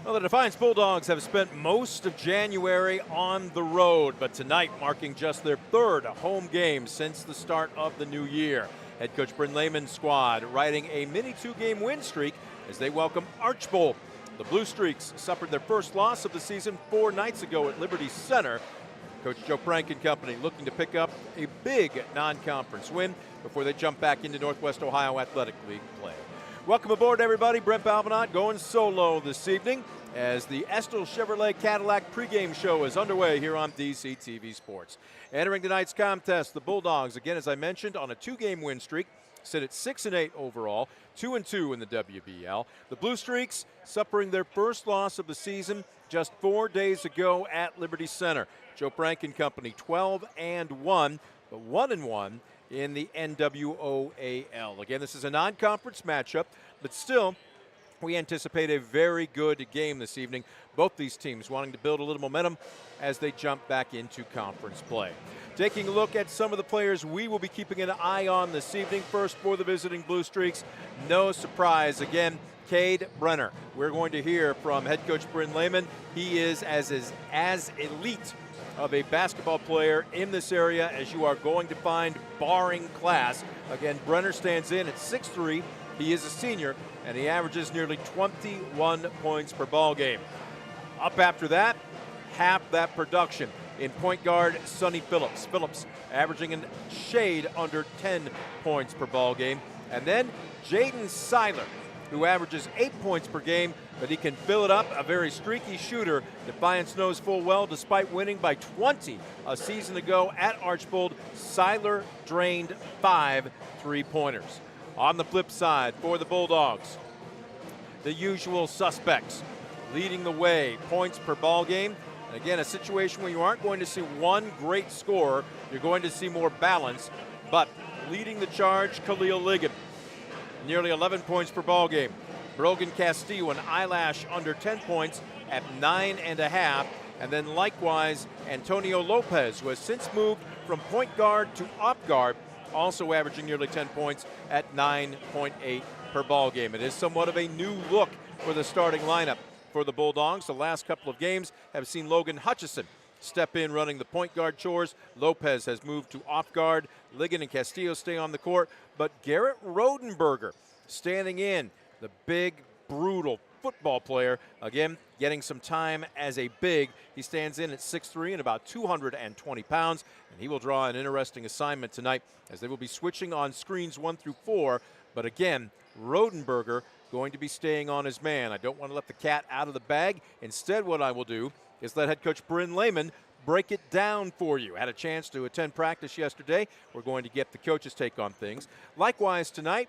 Well, the Defiance Bulldogs have spent most of January on the road, but tonight marking just their third home game since the start of the new year. Head coach Bryn Lehman's squad riding a mini two-game win streak as they welcome Archbold. The Blue Streaks suffered their first loss of the season 4 nights ago at Liberty Center. Coach Joe Prank and company looking to pick up a big non-conference win before they jump back into Northwest Ohio Athletic League play. Welcome aboard, everybody. Brent Balvanot going solo this evening as the Estill Chevrolet Cadillac pregame show is underway here on DCTV Sports. Entering tonight's contest, the Bulldogs, again, as I mentioned, on a 2-game win streak, sit at 6-8 overall, 2-2 in the WBL. The Blue Streaks suffering their first loss of the season just 4 days ago at Liberty Center. Joe Prank and company 12-1, but 1-1 in the NWOAL. Again, this is a non-conference matchup, but still, we anticipate a very good game this evening. Both these teams wanting to build a little momentum as they jump back into conference play. Taking a look at some of the players we will be keeping an eye on this evening. First for the visiting Blue Streaks, no surprise again, Cade Brenner. We're going to hear from head coach Bryn Lehman. He is as elite of a basketball player in this area as you are going to find, barring class. Again, Brenner stands in at 6'3". He is a senior, and he averages nearly 21 points per ball game. Up after that, half that production in point guard Sonny Phillips. Phillips averaging a shade under 10 points per ball game. And then Jaden Seiler, who averages 8 points per game, but he can fill it up, a very streaky shooter. Defiance knows full well, despite winning by 20 a season ago at Archbold, Seiler drained 5 3-pointers. On the flip side, for the Bulldogs, the usual suspects leading the way, points per ball game. And again, a situation where you aren't going to see one great scorer, you're going to see more balance. But leading the charge, Khalil Ligon, nearly 11 points per ball game. Brogan Castillo, an eyelash under 10 points at 9.5. And then likewise, Antonio Lopez, who has since moved from point guard to off guard, also averaging nearly 10 points at 9.8 per ball game. It is somewhat of a new look for the starting lineup for the Bulldogs. The last couple of games have seen Logan Hutchison step in running the point guard chores. Lopez has moved to off guard. Ligon and Castillo stay on the court, but Garrett Rodenberger standing in, the big, brutal football player, again, getting some time as a big. He stands in at 6'3" and about 220 pounds, and he will draw an interesting assignment tonight as they will be switching on screens 1 through 4. But again, Rodenberger going to be staying on his man. I don't want to let the cat out of the bag. Instead, what I will do is let head coach Bryn Lehman break it down for you. Had a chance to attend practice yesterday. We're going to get the coach's take on things. Likewise tonight,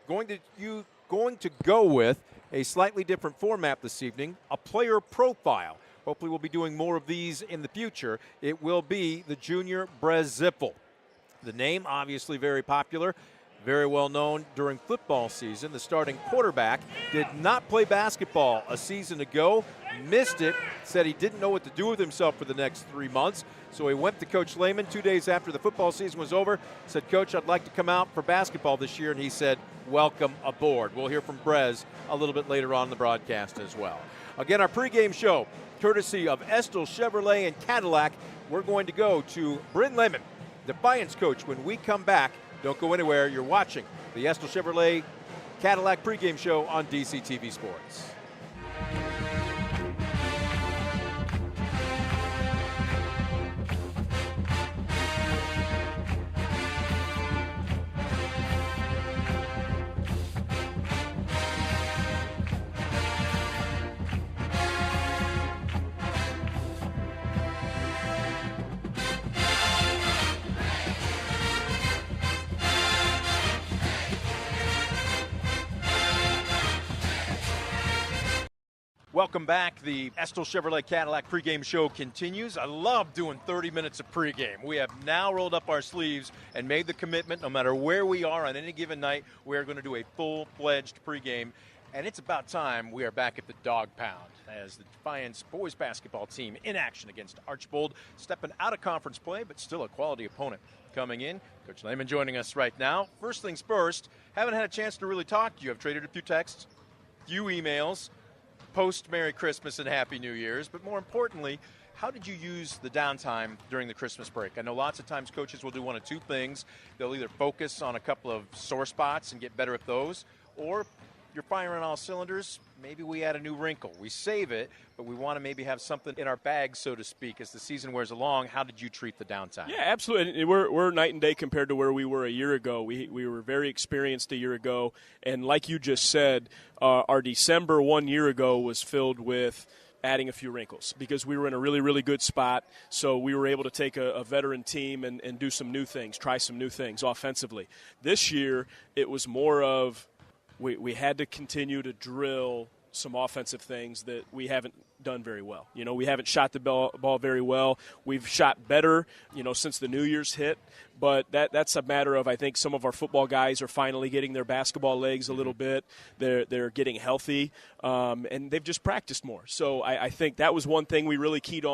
going to go with a slightly different format this evening, a player profile. Hopefully we'll be doing more of these in the future. It will be the junior Brez Zippel. The name obviously very popular, very well known during football season. The starting quarterback did not play basketball a season ago, missed it, said he didn't know what to do with himself for the next 3 months. So he went to Coach Lehman 2 days after the football season was over, said, Coach, I'd like to come out for basketball this year. And he said, welcome aboard. We'll hear from Brez a little bit later on in the broadcast as well. Again, our pregame show, courtesy of Estill Chevrolet and Cadillac. We're going to go to Bryn Lehman, Defiance coach, when we come back. Don't go anywhere. You're watching the Estill Chevrolet Cadillac pregame show on DCTV Sports. Welcome back. The Estill Chevrolet Cadillac pregame show continues. I love doing 30 minutes of pregame. We have now rolled up our sleeves and made the commitment, no matter where we are on any given night, we're going to do a full-fledged pregame. And it's about time we are back at the Dog Pound as the Defiance boys basketball team in action against Archbold, stepping out of conference play, but still a quality opponent coming in. Coach Lehman joining us right now. First things first, haven't had a chance to really talk to you. I've traded a few texts, few emails. post Merry Christmas and Happy New Year's, but more importantly, how did you use the downtime during the Christmas break? I know lots of times coaches will do one of two things. They'll either focus on a couple of sore spots and get better at those, or you're firing on all cylinders, maybe we add a new wrinkle. We save it, but we want to maybe have something in our bag, so to speak, as the season wears along. How did you treat the downtime? Yeah, absolutely. We're night and day compared to where we were a year ago. We were very experienced a year ago, and like you just said, our December 1 year ago was filled with adding a few wrinkles because we were in a really, really good spot. So we were able to take a veteran team and do some new things, try some new things offensively. This year, it was more of we had to continue to drill some offensive things that we haven't done very well. You know, we haven't shot the ball very well. We've shot better, since the New Year's hit. But that's a matter of, I think, some of our football guys are finally getting their basketball legs a little bit. They're getting healthy, and they've just practiced more. So I think that was one thing we really keyed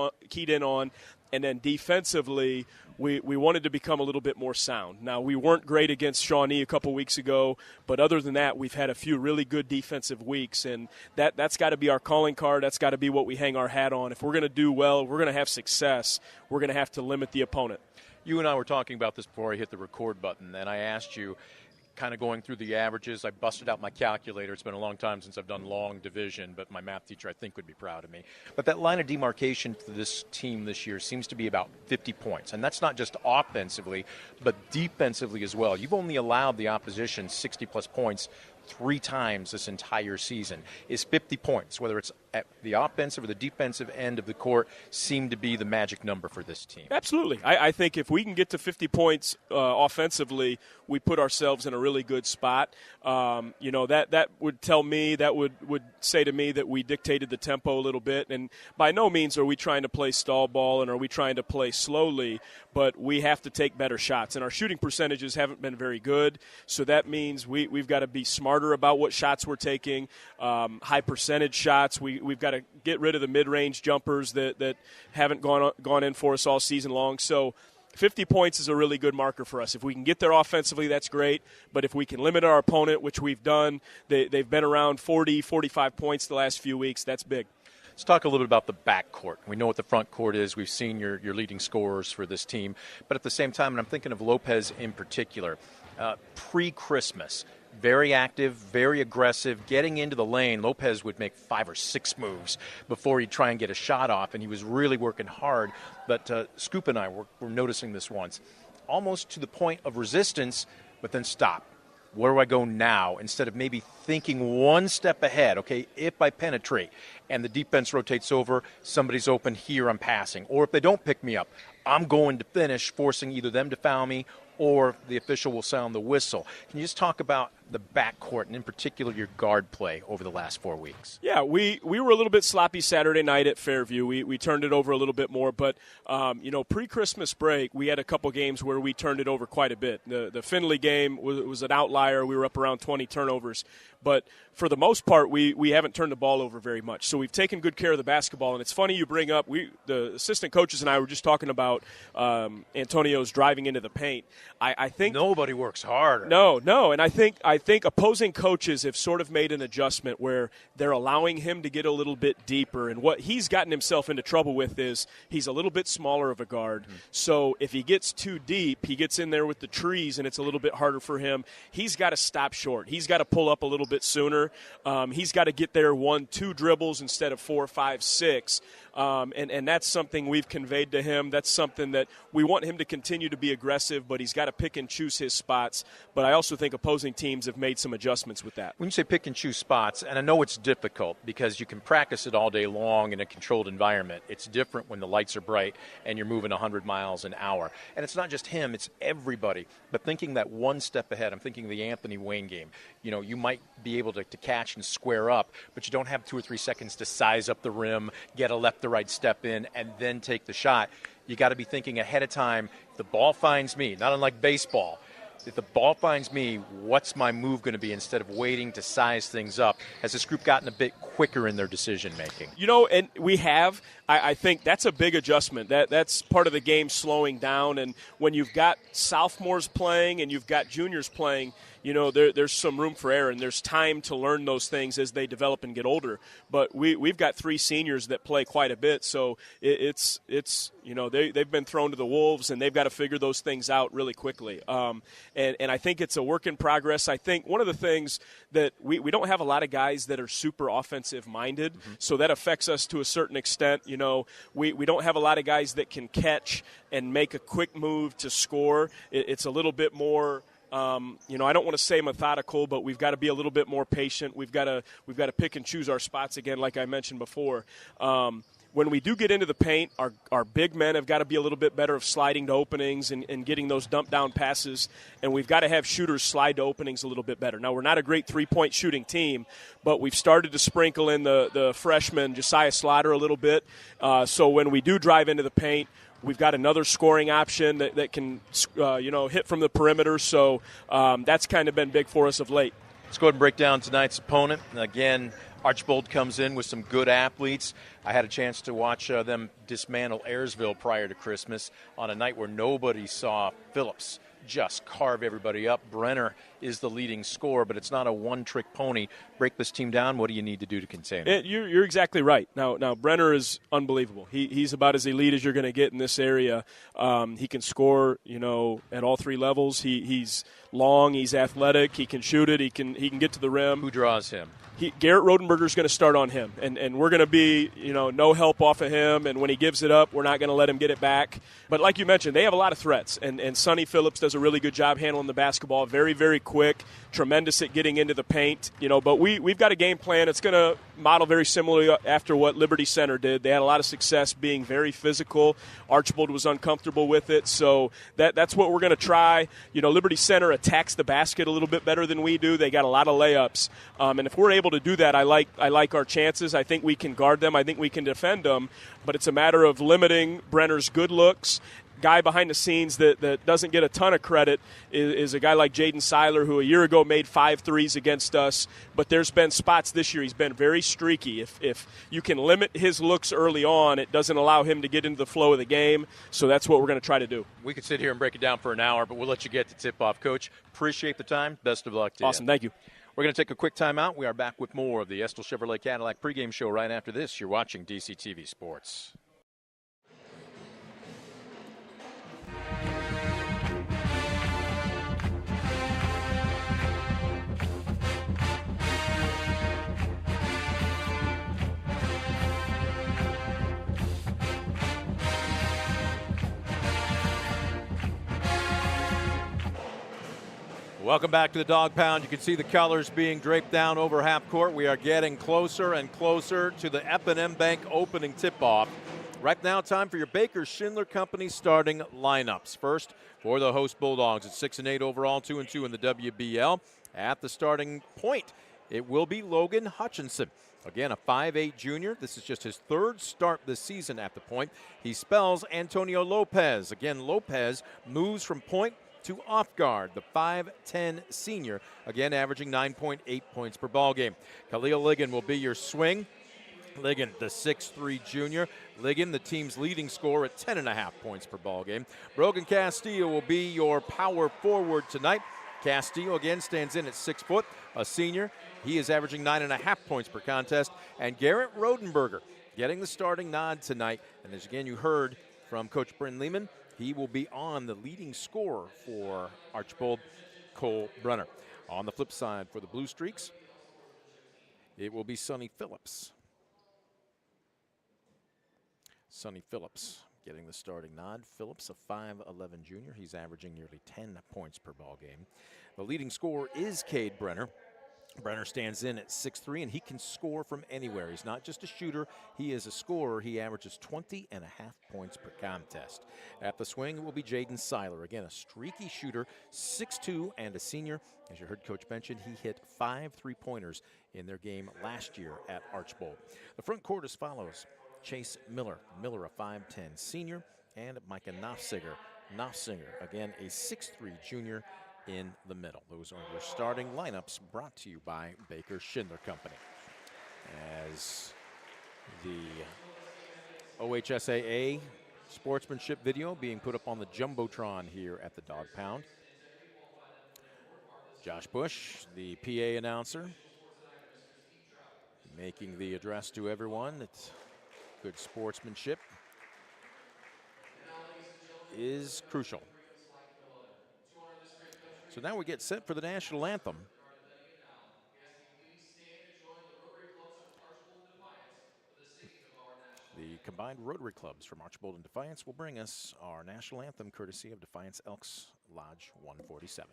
in on. And then defensively, we wanted to become a little bit more sound. Now, we weren't great against Shawnee a couple weeks ago, but other than that, we've had a few really good defensive weeks, and that's got to be our calling card. That's got to be what we hang our hat on. If we're going to do well, we're going to have success, we're going to have to limit the opponent. You and I were talking about this before I hit the record button, and I asked you, kind of going through the averages, I busted out my calculator. It's been a long time since I've done long division, but my math teacher, I think, would be proud of me. But that line of demarcation for this team this year seems to be about 50 points. And that's not just offensively, but defensively as well. You've only allowed the opposition 60-plus points 3 times this entire season. Is 50 points, whether it's at the offensive or the defensive end of the court, seem to be the magic number for this team? Absolutely. I think if we can get to 50 points offensively, we put ourselves in a really good spot. That would tell me, that would say to me that we dictated the tempo a little bit. And by no means are we trying to play stall ball and are we trying to play slowly, but we have to take better shots. And our shooting percentages haven't been very good, so that means we've got to be smarter about what shots we're taking, high percentage shots. We've got to get rid of the mid-range jumpers that haven't gone in for us all season long. So 50 points is a really good marker for us. If we can get there offensively, that's great. But if we can limit our opponent, which we've done, they've been around 40, 45 points the last few weeks. That's big. Let's talk a little bit about the backcourt. We know what the front court is. We've seen your leading scorers for this team. But at the same time, and I'm thinking of Lopez in particular, pre-Christmas, very active, very aggressive, getting into the lane. Lopez would make 5 or 6 moves before he'd try and get a shot off, and he was really working hard. But Scoop and I were noticing this once, almost to the point of resistance, but then stop. Where do I go now? Instead of maybe thinking one step ahead, okay, if I penetrate and the defense rotates over, somebody's open here, I'm passing. Or if they don't pick me up, I'm going to finish, forcing either them to foul me or the official will sound the whistle. Can you just talk about the backcourt and in particular your guard play over the last 4 weeks? Yeah, we were a little bit sloppy Saturday night at Fairview. We turned it over a little bit more, but pre-Christmas break we had a couple games where we turned it over quite a bit. The Findlay game was an outlier. We were up around 20 turnovers, but for the most part we haven't turned the ball over very much. So we've taken good care of the basketball, and it's funny you bring up, the assistant coaches and I were just talking about Antonio's driving into the paint. I think nobody works harder. No, and I think opposing coaches have sort of made an adjustment where they're allowing him to get a little bit deeper, and what he's gotten himself into trouble with is he's a little bit smaller of a guard. Mm-hmm. So if he gets too deep, he gets in there with the trees, and it's a little bit harder for him. He's got to stop short. He's got to pull up a little bit sooner. He's got to get there 1-2 dribbles instead of 4, 5, 6. And that's something we've conveyed to him. That's something that we want him to continue to be aggressive, but he's got to pick and choose his spots. But I also think opposing teams have made some adjustments with that. When you say pick and choose spots, and I know it's difficult because you can practice it all day long in a controlled environment. It's different when the lights are bright and you're moving 100 miles an hour. And it's not just him, it's everybody. But thinking that one step ahead, I'm thinking of the Anthony Wayne game. You might be able to catch and square up, but you don't have 2 or 3 seconds to size up the rim, get a left to right step in, and then take the shot. You got to be thinking ahead of time. If the ball finds me, not unlike baseball, if the ball finds me, what's my move going to be instead of waiting to size things up? Has this group gotten a bit quicker in their decision making? And we have. I think that's a big adjustment. That's part of the game slowing down. And when you've got sophomores playing and you've got juniors playing, there's some room for error, and there's time to learn those things as they develop and get older. But we've got 3 seniors that play quite a bit, so it's they've been thrown to the wolves, and they've got to figure those things out really quickly. And I think it's a work in progress. I think one of the things that we don't have a lot of guys that are super offensive minded, so that affects us to a certain extent. We don't have a lot of guys that can catch and make a quick move to score. It's a little bit more. I don't want to say methodical, but we've got to be a little bit more patient. We've got to pick and choose our spots again, like I mentioned before. When we do get into the paint, our big men have got to be a little bit better of sliding to openings and getting those dump down passes, and we've got to have shooters slide to openings a little bit better. Now, we're not a great three-point shooting team, but we've started to sprinkle in the freshman Josiah Slaughter a little bit. So when we do drive into the paint, we've got another scoring option that can, hit from the perimeter. So that's kind of been big for us of late. Let's go ahead and break down tonight's opponent. Again, Archbold comes in with some good athletes. I had a chance to watch them dismantle Ayersville prior to Christmas on a night where nobody saw Phillips just carve everybody up. Brenner is the leading scorer, but it's not a one-trick pony. Break this team down. What do you need to do to contain it? You're exactly right. Now Brenner is unbelievable. He's about as elite as you're going to get in this area. He can score, at all 3 levels. He's long. He's athletic. He can shoot it. He can get to the rim. Who draws him? Garrett Rodenberger is going to start on him, and we're going to be, no help off of him, and when he gives it up, we're not going to let him get it back. But like you mentioned, they have a lot of threats, and Sonny Phillips does a really good job handling the basketball, very, very quick, tremendous at getting into the paint, but we've got a game plan. It's going to model very similarly after what Liberty Center did. They had a lot of success being very physical. Archbold was uncomfortable with it, so that's what we're going to try. Liberty Center attacks the basket a little bit better than we do. They got a lot of layups, and if we're able to do that, I like our chances. I think we can guard them. I think we can defend them, but it's a matter of limiting Brenner's good looks. Guy behind the scenes that doesn't get a ton of credit is a guy like Jaden Seiler, who a year ago made 5 threes against us, but there's been spots this year he's been very streaky. If you can limit his looks early on, it doesn't allow him to get into the flow of the game, so that's what we're going to try to do. We could sit here and break it down for an hour, but we'll let you get to tip-off. Coach, appreciate the time. Best of luck to you. Awesome, thank you. We're going to take a quick timeout. We are back with more of the Estill Chevrolet Cadillac pregame show right after this. You're watching DCTV Sports. Welcome back to the Dog Pound. You can see the colors being draped down over half court. We are getting closer and closer to the F&M Bank opening tip-off. Right now, time for your Baker Schindler Company starting lineups. First, for the host Bulldogs, it's 6-8 overall, 2-2 in the WBL. At the starting point, it will be Logan Hutchinson. Again, a 5'8 junior. This is just his 3rd start this season at the point. He spells Antonio Lopez. Again, Lopez moves from point to off guard, the 5'10 senior, again averaging 9.8 points per ball game. Khalil Ligon will be your swing. Ligon, the 6'3 junior. Ligon, the team's leading scorer at 10.5 points per ball game. Brogan Castillo will be your power forward tonight. Castillo again stands in at 6 foot, a senior. He is averaging 9.5 points per contest. And Garrett Rodenberger getting the starting nod tonight. And as again you heard from Coach Bryn Lehman, he will be on the leading scorer for Archbold, Cole Brenner. On the flip side for the Blue Streaks, it will be Sonny Phillips. Sonny Phillips getting the starting nod. Phillips, a 5'11 junior. He's averaging nearly 10 points per ball game. The leading scorer is Cade Brenner. Brenner stands in at 6'3", and he can score from anywhere. He's not just a shooter, he is a scorer. He averages 20.5 points per contest. At the swing, it will be Jaden Seiler. Again, a streaky shooter, 6'2", and a senior. As you heard Coach mention, he hit 5 three-pointers in their game last year at Archbold. The front court as follows. Chase Miller. Miller, a 5'10 senior, and Micah Knopfsinger. Knopfsinger, again, a 6'3 junior. in the middle. Those are your starting lineups, brought to you by Baker Schindler Company. As the OHSAA sportsmanship video being put up on the Jumbotron here at the Dog Pound. Josh Bush, the PA announcer, making the address to everyone. It's good sportsmanship is crucial. So now we get set for the national anthem. The combined Rotary clubs from Archbold and Defiance will bring us our national anthem courtesy of Defiance Elks Lodge 147.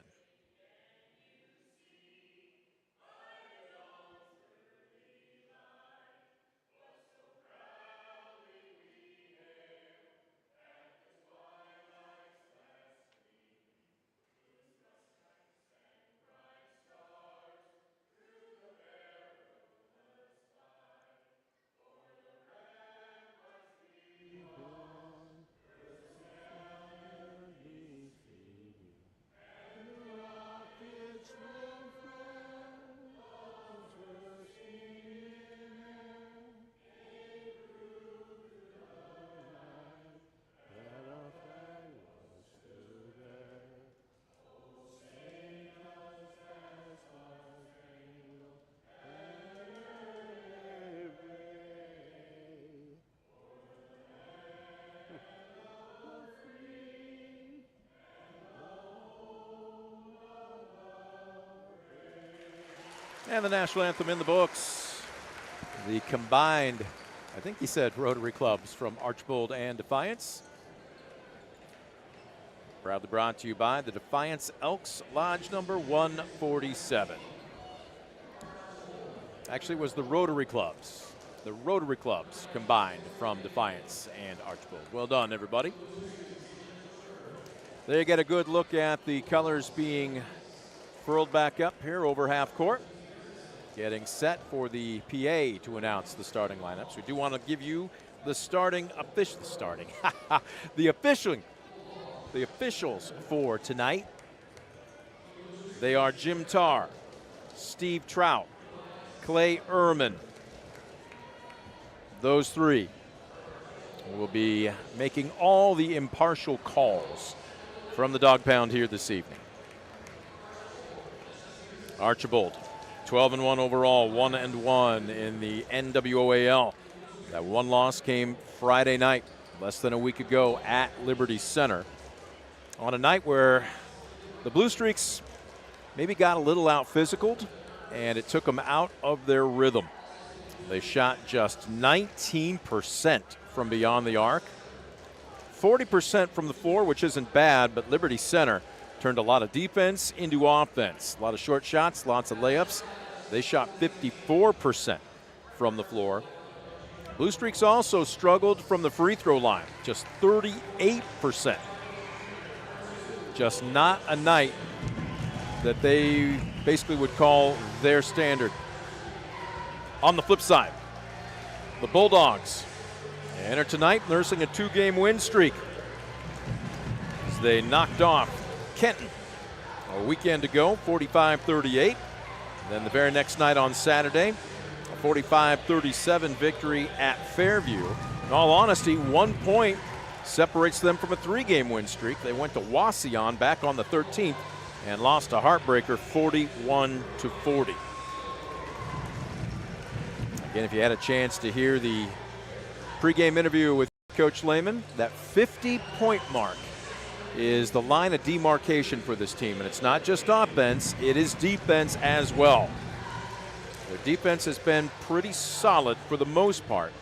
And the national anthem in the books. The combined, I think he said, Rotary clubs from Archbold and Defiance. Proudly brought to you by the Defiance Elks Lodge number 147. Actually, it was the Rotary clubs. The Rotary clubs combined from Defiance and Archbold. Well done, everybody. There you get a good look at the colors being furled back up here over half court. Getting set for the PA to announce the starting lineups. We do want to give you the the officials for tonight. They are Jim Tarr, Steve Trout, Clay Ehrman. Those three will be making all the impartial calls from the Dog Pound here this evening. Archbold, 12-1 overall, 1-1 in the NWOAL. That one loss came Friday night, less than a week ago at Liberty Center, on a night where the Blue Streaks maybe got a little out-physicaled, and it took them out of their rhythm. They shot just 19% from beyond the arc, 40% from the floor, which isn't bad, but Liberty Center turned a lot of defense into offense. A lot of short shots, lots of layups. They shot 54% from the floor. Blue Streaks also struggled from the free throw line, just 38%. Just not a night that they basically would call their standard. On the flip side, the Bulldogs enter tonight nursing a 2-game win streak as they knocked off Kenton a weekend ago, 45-38. Then the very next night on Saturday, a 45-37 victory at Fairview. In all honesty, 1 point separates them from a 3-game win streak. They went to Wauseon back on the 13th and lost a heartbreaker 41-40. Again, if you had a chance to hear the pregame interview with Coach Lehman, that 50-point mark is the line of demarcation for this team. And it's not just offense, it is defense as well. Their defense has been pretty solid for the most part.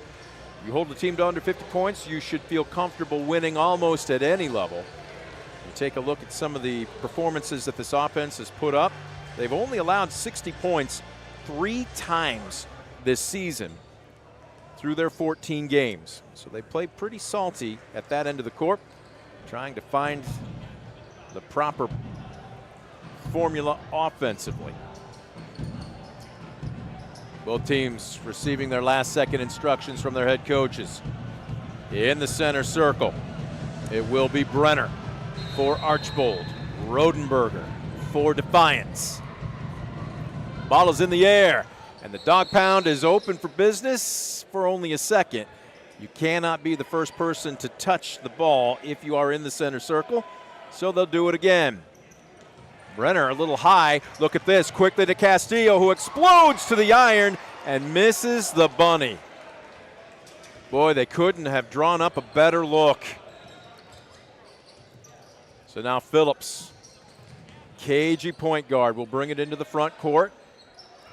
You hold the team to under 50 points, you should feel comfortable winning almost at any level. You take a look at some of the performances that this offense has put up. They've only allowed 60 points 3 times this season through their 14 games. So they played pretty salty at that end of the court, trying to find the proper formula offensively. Both teams receiving their last-second instructions from their head coaches. In the center circle, it will be Brenner for Archbold, Rodenberger for Defiance. Ball is in the air, and the dog pound is open for business for only a second. You cannot be the first person to touch the ball if you are in the center circle, so they'll do it again. Brenner a little high. Look at this. Quickly to Castillo, who explodes to the iron and misses the bunny. Boy, they couldn't have drawn up a better look. So now Phillips, cagey point guard, will bring it into the front court.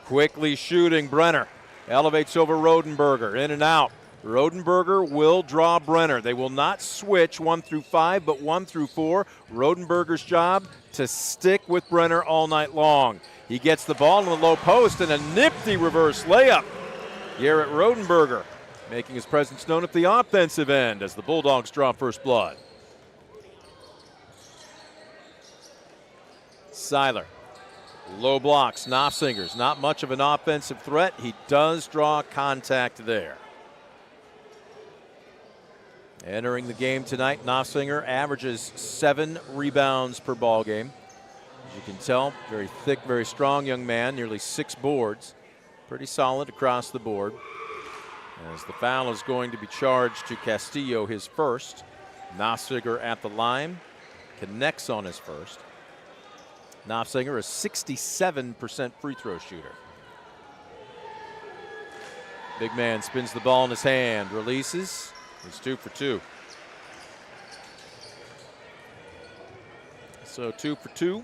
Quickly shooting Brenner. Elevates over Rodenberger. In and out. Rodenberger will draw Brenner. They will not switch 1 through 5, but 1 through 4. Rodenberger's job to stick with Brenner all night long. He gets the ball in the low post and a nifty reverse layup. Garrett Rodenberger making his presence known at the offensive end as the Bulldogs draw first blood. Seiler, low blocks, Knopfsinger's not much of an offensive threat. He does draw contact there. Entering the game tonight, Knopfsinger averages 7 rebounds per ball game. As you can tell, very thick, very strong young man, nearly 6 boards. Pretty solid across the board. As the foul is going to be charged to Castillo, his first. Knopfsinger at the line, connects on his first. Knopfsinger, a 67% free throw shooter. Big man spins the ball in his hand, releases. He's 2 for 2. So 2 for 2.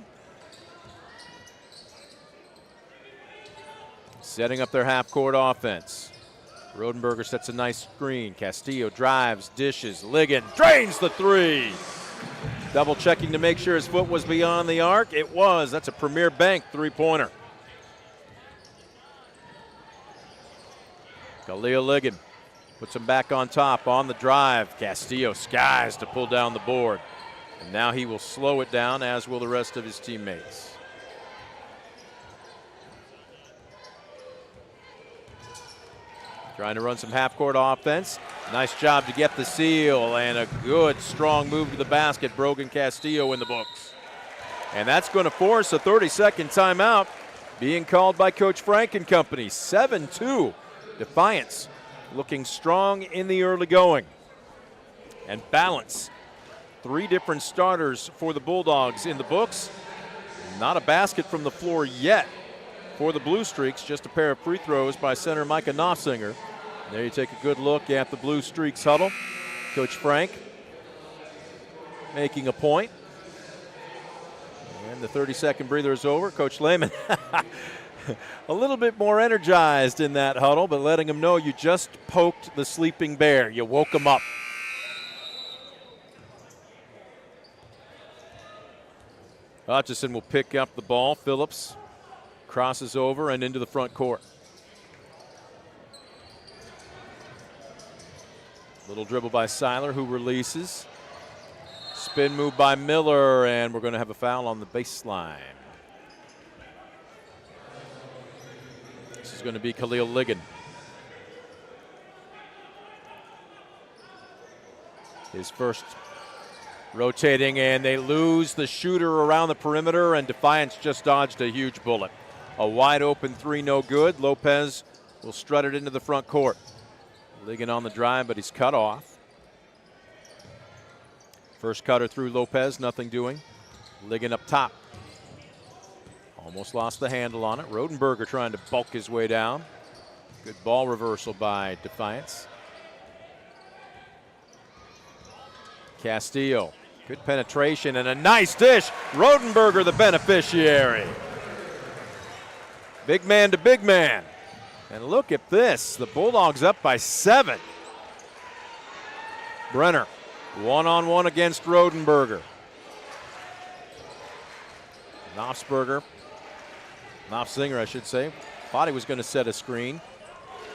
Setting up their half-court offense. Rodenberger sets a nice screen. Castillo drives, dishes. Ligon drains the 3. Double checking to make sure his foot was beyond the arc. It was. That's a Premier Bank 3-pointer. Khalil Ligon puts him back on top on the drive. Castillo skies to pull down the board. And now he will slow it down, as will the rest of his teammates. Trying to run some half-court offense. Nice job to get the seal, and a good, strong move to the basket. Brogan Castillo in the books. And that's going to force a 30-second timeout being called by Coach Frank and company. 7-2. Defiance looking strong in the early going. And balance. 3 different starters for the Bulldogs in the books. Not a basket from the floor yet for the Blue Streaks, just a pair of free throws by center Micah Knopfsinger. There you take a good look at the Blue Streaks huddle. Coach Frank making a point. And the 30-second breather is over. Coach Lehman a little bit more energized in that huddle, but letting him know you just poked the sleeping bear. You woke him up. Hutchison will pick up the ball. Phillips crosses over and into the front court. Little dribble by Seiler, who releases. Spin move by Miller, and we're going to have a foul on the baseline. This is going to be Khalil Ligon. His first rotating, and they lose the shooter around the perimeter, and Defiance just dodged a huge bullet. A wide open 3, no good. Lopez will strut it into the front court. Ligon on the drive, but he's cut off. First cutter through Lopez, nothing doing. Ligon up top. Almost lost the handle on it. Rodenberger trying to bulk his way down. Good ball reversal by Defiance. Castillo, good penetration and a nice dish. Rodenberger the beneficiary. Big man to big man. And look at this, the Bulldogs up by 7. Brenner, one-on-one against Rodenberger. Knopfsinger, I should say, thought he was going to set a screen.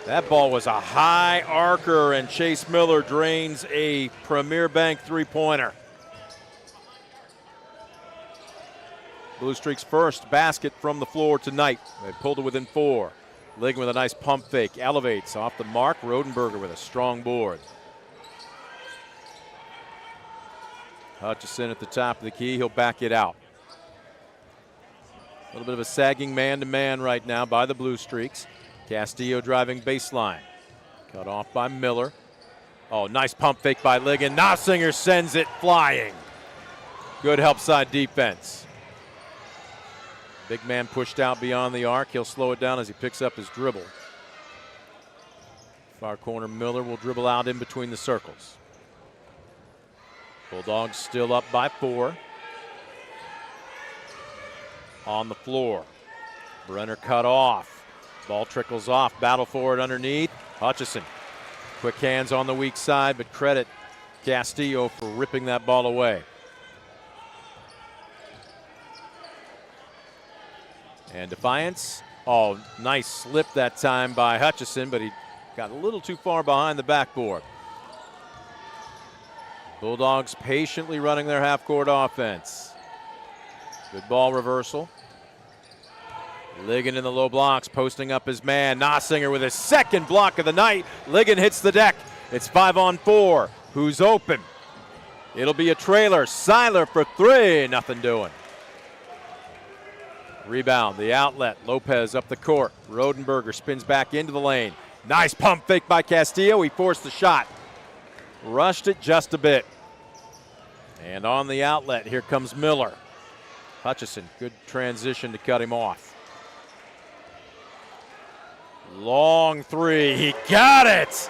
That ball was a high arcer, and Chase Miller drains a Premier Bank 3-pointer. Blue Streaks' first basket from the floor tonight. They pulled it within 4. Ligon with a nice pump fake, elevates off the mark. Rodenberger with a strong board. Hutchison at the top of the key, he'll back it out. A little bit of a sagging man-to-man right now by the Blue Streaks. Castillo driving baseline. Cut off by Miller. Oh, nice pump fake by Ligon. Nossinger sends it flying. Good help side defense. Big man pushed out beyond the arc. He'll slow it down as he picks up his dribble. Far corner Miller will dribble out in between the circles. Bulldogs still up by 4. On the floor. Brenner cut off. Ball trickles off. Battle for it underneath. Hutchison. Quick hands on the weak side, but credit Castillo for ripping that ball away. And Defiance. Oh, nice slip that time by Hutchison, but he got a little too far behind the backboard. Bulldogs patiently running their half-court offense. Good ball reversal. Ligon in the low blocks, posting up his man. Nossinger with his second block of the night. Ligon hits the deck. It's 5-on-4. Who's open? It'll be a trailer. Seiler for 3. Nothing doing. Rebound, the outlet. Lopez up the court. Rodenberger spins back into the lane. Nice pump fake by Castillo. He forced the shot. Rushed it just a bit. And on the outlet, here comes Miller. Hutchison, good transition to cut him off. Long 3, he got it!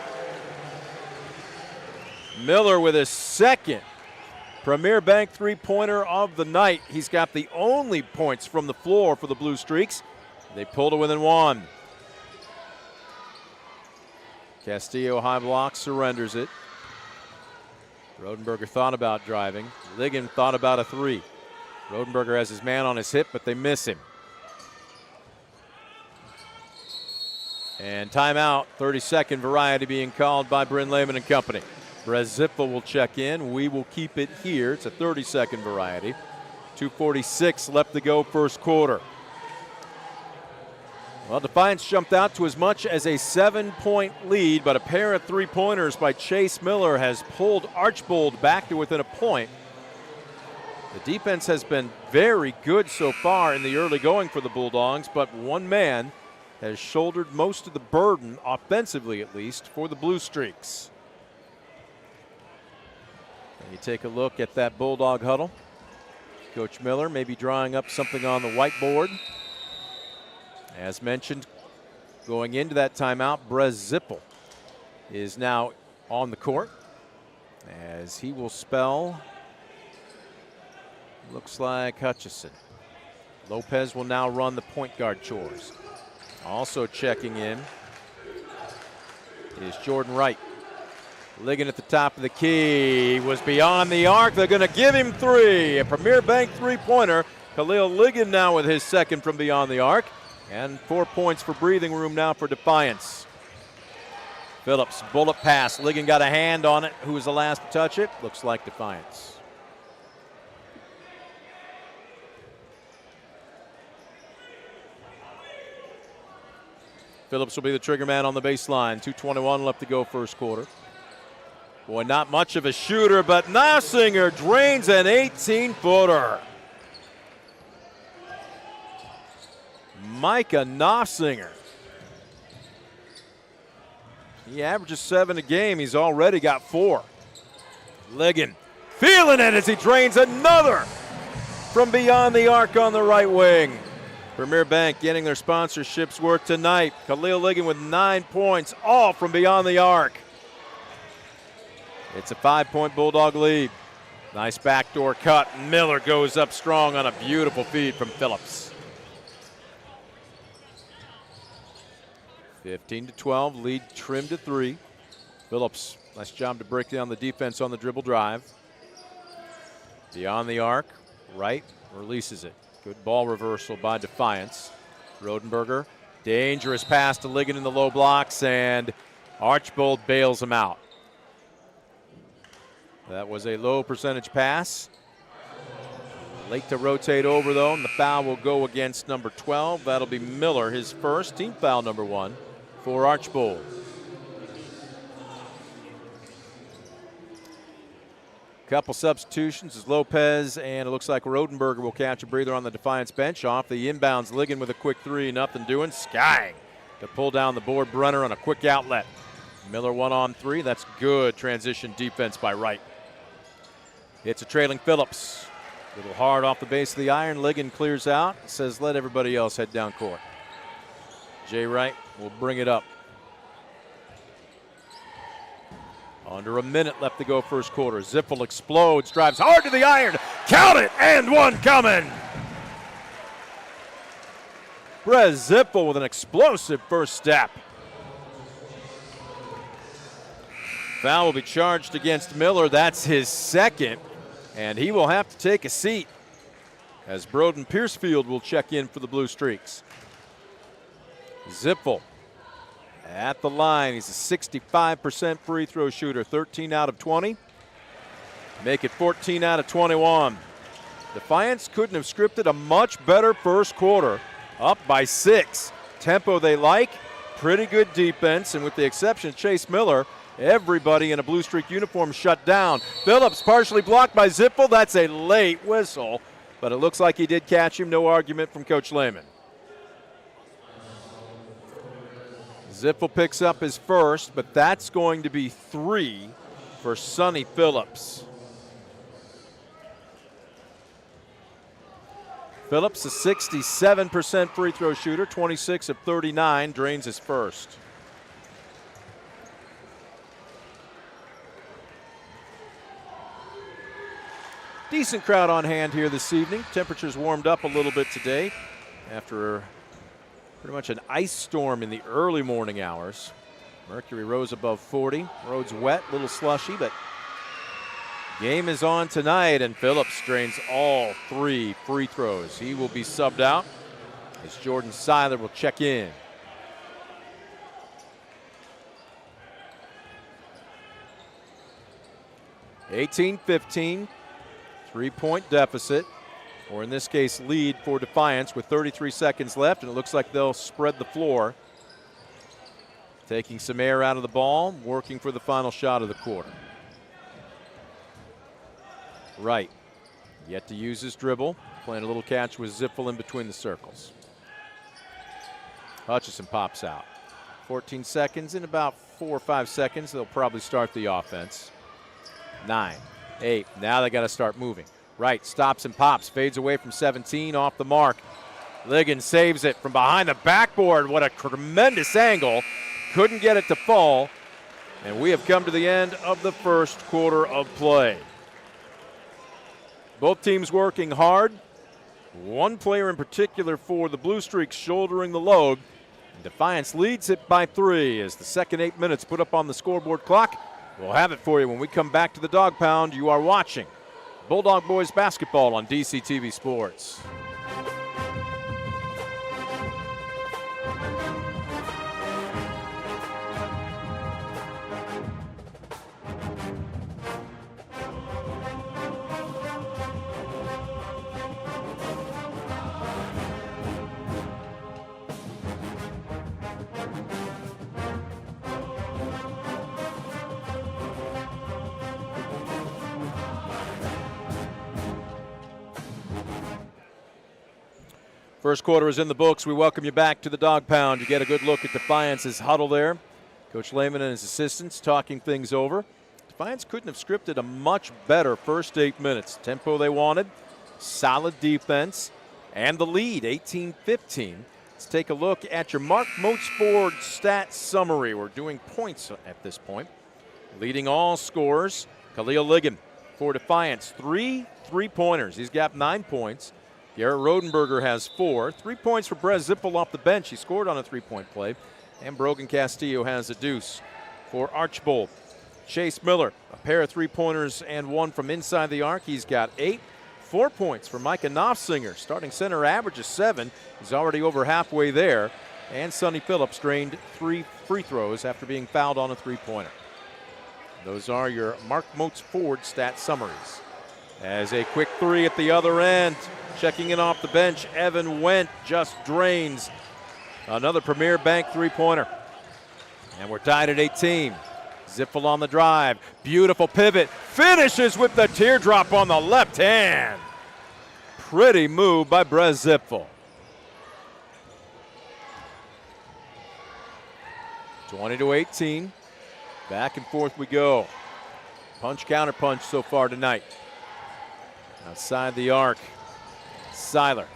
Miller with his second Premier Bank three-pointer of the night. He's got the only points from the floor for the Blue Streaks. They pull to within 1. Castillo high block, surrenders it. Rodenberger thought about driving. Ligon thought about a 3. Rodenberger has his man on his hip, but they miss him. And timeout, 30-second variety being called by Bryn Lehman and company. Brezippa will check in. We will keep it here. It's a 30-second variety. 2:46 left to go first quarter. Well, Defiance jumped out to as much as a 7-point lead, but a pair of three-pointers by Chase Miller has pulled Archbold back to within a point. The defense has been very good so far in the early going for the Bulldogs, but one man has shouldered most of the burden, offensively at least, for the Blue Streaks. And you take a look at that Bulldog huddle. Coach Miller may be drawing up something on the whiteboard. As mentioned, going into that timeout, Brezippa is now on the court as he will spell, looks like Hutchison. Lopez will now run the point guard chores. Also checking in is Jordan Wright. Ligon at the top of the key. He was beyond the arc. They're going to give him 3. A Premier Bank three-pointer. Khalil Ligon now with his second from beyond the arc. And 4 points for breathing room now for Defiance. Phillips, bullet pass. Ligon got a hand on it. Who was the last to touch it? Looks like Defiance. Phillips will be the trigger man on the baseline. 2:21 left to go first quarter. Boy, not much of a shooter, but Nossinger drains an 18-footer. Micah Nossinger. He averages 7 a game. He's already got 4. Ligon feeling it as he drains another from beyond the arc on the right wing. Premier Bank getting their sponsorships worth tonight. Khalil Ligon with 9 points, all from beyond the arc. It's a 5-point Bulldog lead. Nice backdoor cut. Miller goes up strong on a beautiful feed from Phillips. 15-12, lead trimmed to 3. Phillips, nice job to break down the defense on the dribble drive. Beyond the arc, right, releases it. Good ball reversal by Defiance. Rodenberger, dangerous pass to Ligon in the low blocks, and Archbold bails him out. That was a low percentage pass. Late to rotate over, though, and the foul will go against number 12. That'll be Miller, his first, team foul number 1 for Archbold. Couple substitutions as Lopez and it looks like Rodenberger will catch a breather on the Defiance bench. Off the inbounds, Ligon with a quick three, nothing doing. Skying to pull down the board. Brenner on a quick outlet. Miller 1-on-3. That's good transition defense by Wright. It's a trailing Phillips. A little hard off the base of the iron. Ligon clears out. Says let everybody else head down court. Jay Wright will bring it up. Under a minute left to go first quarter. Ziffel explodes, drives hard to the iron. Count it, and one coming. Brez Ziffel with an explosive first step. Foul will be charged against Miller. That's his second, and he will have to take a seat as Broden Piercefield will check in for the Blue Streaks. Ziffel at the line. He's a 65% free throw shooter, 13 out of 20. Make it 14 out of 21. Defiance couldn't have scripted a much better first quarter. Up by 6. Tempo they like, pretty good defense, and with the exception of Chase Miller, everybody in a Blue Streak uniform shut down. Phillips partially blocked by Ziffel. That's a late whistle, but it looks like he did catch him. No argument from Coach Lehman. Ziffel picks up his first, but that's going to be 3 for Sonny Phillips. Phillips, a 67% free throw shooter, 26 of 39, drains his first. Decent crowd on hand here this evening. Temperatures warmed up a little bit today after pretty much an ice storm in the early morning hours. Mercury rose above 40. Roads wet, a little slushy, but game is on tonight, and Phillips drains all 3 free throws. He will be subbed out as Jordan Seiler will check in. (18-15), 3-point deficit. Or in this case, lead for Defiance with 33 seconds left, and it looks like they'll spread the floor. Taking some air out of the ball, working for the final shot of the quarter. Wright, yet to use his dribble, playing a little catch with Ziffel in between the circles. Hutchison pops out. 14 seconds, in about 4 or 5 seconds, they'll probably start the offense. 9, 8, now they got to start moving. Wright stops and pops, fades away from 17, off the mark. Ligon saves it from behind the backboard. What a tremendous angle. Couldn't get it to fall. And we have come to the end of the first quarter of play. Both teams working hard. One player in particular for the Blue Streaks shouldering the load. Defiance leads it by 3 as the second 8 minutes put up on the scoreboard clock. We'll have it for you when we come back to the Dog Pound. You are watching Bulldog Boys basketball on DCTV Sports. First quarter is in the books. We welcome you back to the Dog Pound. You get a good look at Defiance's huddle there. Coach Lehman and his assistants talking things over. Defiance couldn't have scripted a much better first 8 minutes. Tempo they wanted, solid defense, and the lead, 18-15. Let's take a look at your Mark Moatsford stat summary. We're doing points at this point. Leading all scorers, Khalil Ligon for Defiance. 3 3-pointers. He's got 9 points. Garrett Rodenberger has 4. 3 points for Brez Ziffel off the bench. He scored on a 3-point play. And Brogan Castillo has a deuce for Archbold. Chase Miller, a pair of 3-pointers and 1 from inside the arc. He's got 8. 4 points for Micah Knopfsinger. Starting center average is 7. He's already over halfway there. And Sonny Phillips drained 3 free throws after being fouled on a 3-pointer. Those are your Mark Moatsford stat summaries. As a quick 3 at the other end. Checking in off the bench, Evan Wendt just drains another Premier Bank 3-pointer. And we're tied at 18. Zippel on the drive. Beautiful pivot. Finishes with the teardrop on the left hand. Pretty move by Brez Zippel. 20-18. Back and forth we go. Punch, counter punch so far tonight. Outside the arc, Seiler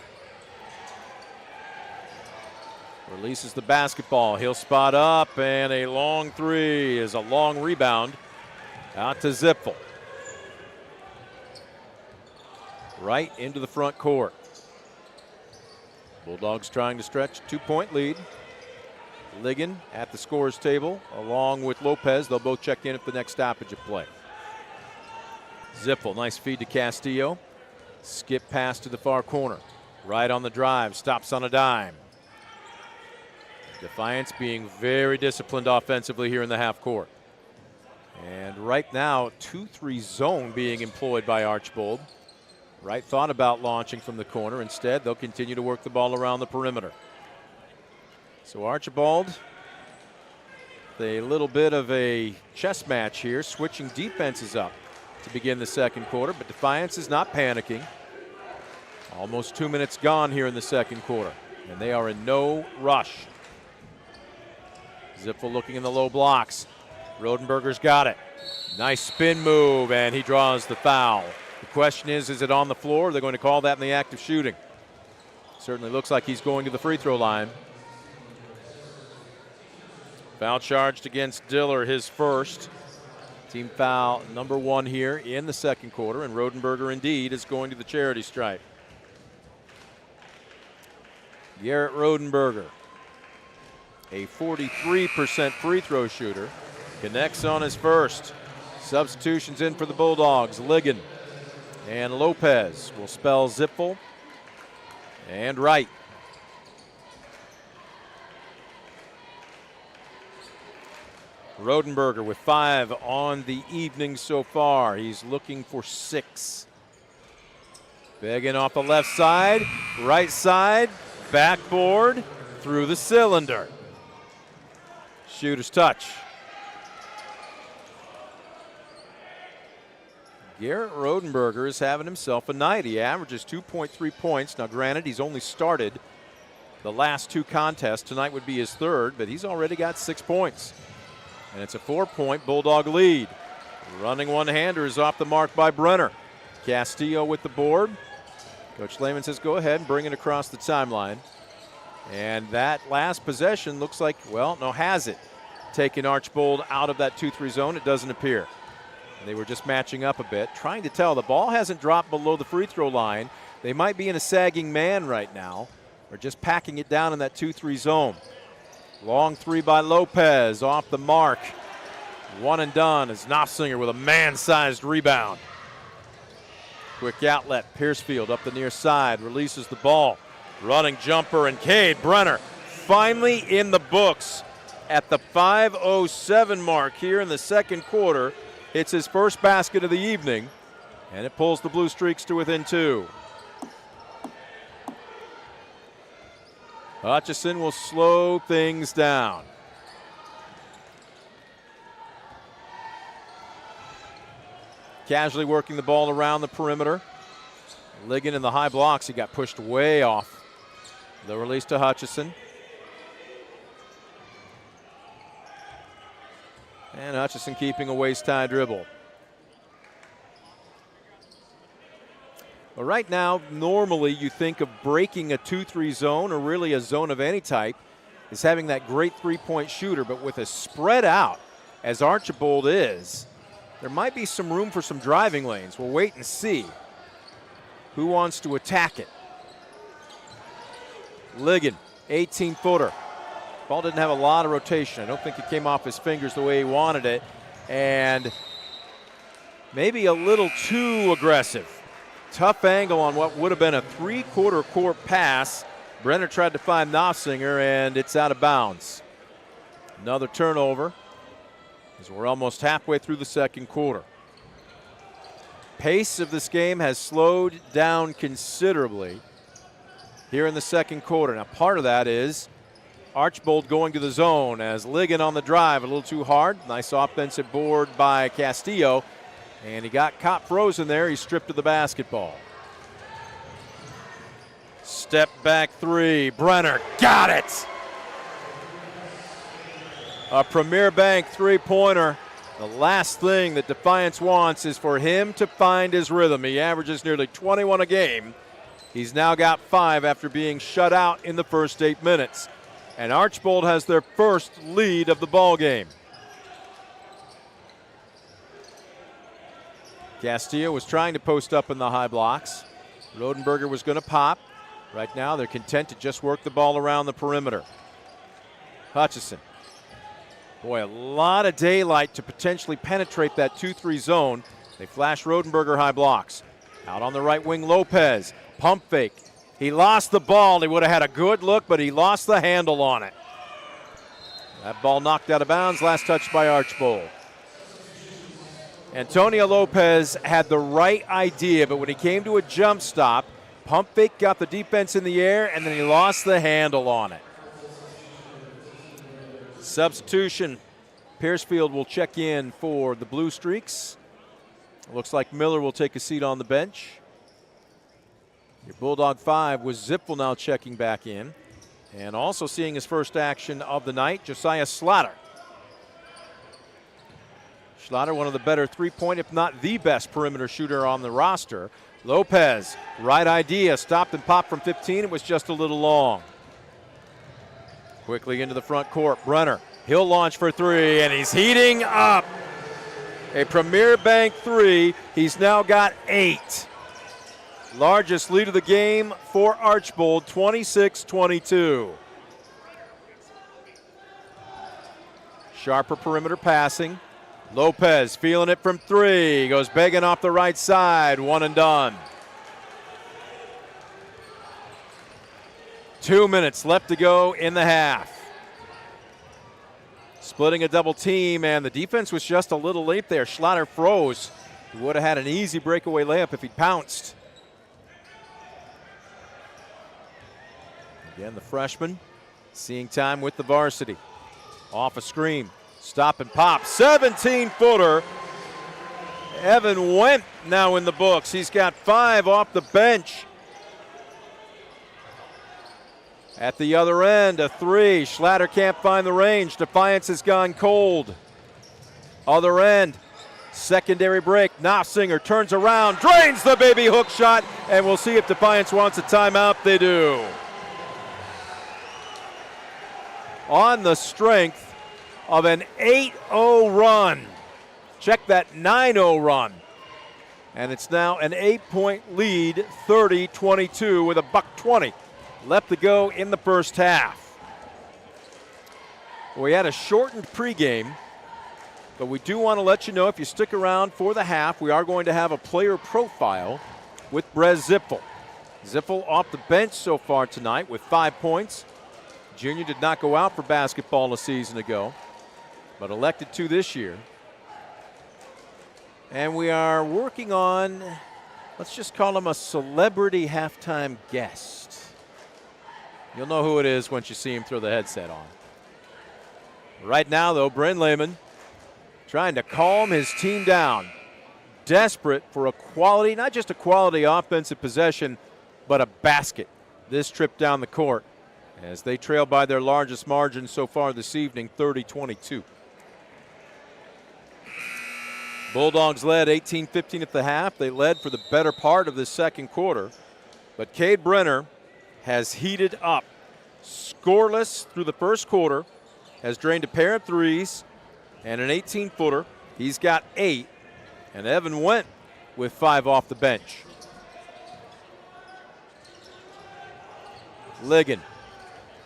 releases the basketball. He'll spot up, and a long three is a long rebound out to Zippel. Right into the front court. Bulldogs trying to stretch a 2-point lead. Ligon at the scorer's table along with Lopez. They'll both check in at the next stoppage of play. Zippel, nice feed to Castillo. Skip pass to the far corner. Right on the drive, stops on a dime. Defiance being very disciplined offensively here in the half court. And right now, 2-3 zone being employed by Archbold. Wright thought about launching from the corner. Instead, they'll continue to work the ball around the perimeter. So Archbold, a little bit of a chess match here, switching defenses up to begin the second quarter, but Defiance is not panicking. Almost 2 minutes gone here in the second quarter, and they are in no rush. Zippel looking in the low blocks. Rodenberger's got it. Nice spin move, and he draws the foul. The question is it on the floor? They're going to call that in the act of shooting. Certainly looks like he's going to the free throw line. Foul charged against Diller, his first. Team foul number 1 here in the second quarter, and Rodenberger indeed is going to the charity stripe. Garrett Rodenberger, a 43% free throw shooter, connects on his first. Substitutions in for the Bulldogs. Ligon and Lopez will spell Zippel and Wright. Rodenberger with 5 on the evening so far. He's looking for 6. Begging off the left side, right side, backboard, through the cylinder. Shooter's touch. Garrett Rodenberger is having himself a night. He averages 2.3 points. Now granted, he's only started the last 2 contests. Tonight would be his 3rd, but he's already got 6 points. And it's a 4-point Bulldog lead. Running one-hander is off the mark by Brenner. Castillo with the board. Coach Lehman says go ahead and bring it across the timeline. And that last possession looks like, well, no, has it taken Archbold out of that 2-3 zone? It doesn't appear. They were just matching up a bit, trying to tell. The ball hasn't dropped below the free throw line. They might be in a sagging man right now, or just packing it down in that 2-3 zone. Long 3 by Lopez, off the mark. One and done as Knopfsinger with a man-sized rebound. Quick outlet, Piercefield up the near side, releases the ball. Running jumper, and Cade Brenner finally in the books at the 5:07 mark here in the second quarter. It's his first basket of the evening, and it pulls the Blue Streaks to within 2. Hutchison will slow things down. Casually working the ball around the perimeter. Ligon in the high blocks. He got pushed way off. The release to Hutchison. And Hutchison keeping a waist-high dribble. Well, right now, normally you think of breaking a 2-3 zone, or really a zone of any type, is having that great three-point shooter. But with a spread out, as Archbold is, there might be some room for some driving lanes. We'll wait and see who wants to attack it. Ligon, 18-footer. Ball didn't have a lot of rotation. I don't think it came off his fingers the way he wanted it. And maybe a little too aggressive. Tough angle on what would have been a 3/4 court pass. Brenner tried to find Knopfsinger, and it's out of bounds. Another turnover as we're almost halfway through the second quarter. Pace of this game has slowed down considerably here in the second quarter. Now, part of that is Archbold going to the zone as Ligon on the drive, a little too hard. Nice offensive board by Castillo, and he got caught frozen there. He stripped of the basketball. Step back three, Brenner got it. A Premier Bank three-pointer. The last thing that Defiance wants is for him to find his rhythm. He averages nearly 21 a game. He's now got 5 after being shut out in the first 8 minutes. And Archbold has their first lead of the ball game. Castillo was trying to post up in the high blocks. Rodenberger was going to pop. Right now they're content to just work the ball around the perimeter. Hutchison. Boy, a lot of daylight to potentially penetrate that 2-3 zone. They flash Rodenberger high blocks. Out on the right wing, Lopez. Pump fake. He lost the ball. He would have had a good look, but he lost the handle on it. That ball knocked out of bounds. Last touch by Archbold. Antonio Lopez had the right idea, but when he came to a jump stop, pump fake got the defense in the air, and then he lost the handle on it. Substitution. Piercefield will check in for the Blue Streaks. Looks like Miller will take a seat on the bench. Your Bulldog 5 was Zippel now checking back in. And also seeing his first action of the night, Josiah Slaughter. Slaughter, one of the better three-point, if not the best perimeter shooter on the roster. Lopez, right idea, stopped and popped from 15. It was just a little long. Quickly into the front court, Brenner. He'll launch for three, and he's heating up. A Premier Bank three. He's now got 8. Largest lead of the game for Archbold, 26-22. Sharper perimeter passing. Lopez feeling it from 3. Goes begging off the right side. One and done. 2 minutes left to go in the half. Splitting a double team, and the defense was just a little late there. Schlatter froze. He would have had an easy breakaway layup if he'd pounced. Again, the freshman seeing time with the varsity. Off a screen. Stop and pop. 17-footer. Evan Went now in the books. He's got 5 off the bench. At the other end, a 3. Schlatter can't find the range. Defiance has gone cold. Other end, secondary break. Knopfsinger turns around, drains the baby hook shot, and we'll see if Defiance wants a timeout. They do. On the strength of an 8-0 run. Check that 9-0 run. And it's now an 8-point lead, 30-22 with a $1:20 left to go in the first half. We had a shortened pregame, but we do want to let you know, if you stick around for the half, we are going to have a player profile with Brez Zippel. Zippel off the bench so far tonight with 5 points. Junior did not go out for basketball a season ago, but elected to this year. And we are working on, let's just call him a celebrity halftime guest. You'll know who it is once you see him throw the headset on. Right now, though, Bryn Lehman trying to calm his team down. Desperate for a quality, not just a quality offensive possession, but a basket this trip down the court, as they trail by their largest margin so far this evening, 30-22. Bulldogs led 18-15 at the half. They led for the better part of the second quarter. But Cade Brenner has heated up. Scoreless through the first quarter, has drained a pair of threes and an 18-footer. He's got 8, and Evan Went with 5 off the bench. Ligon.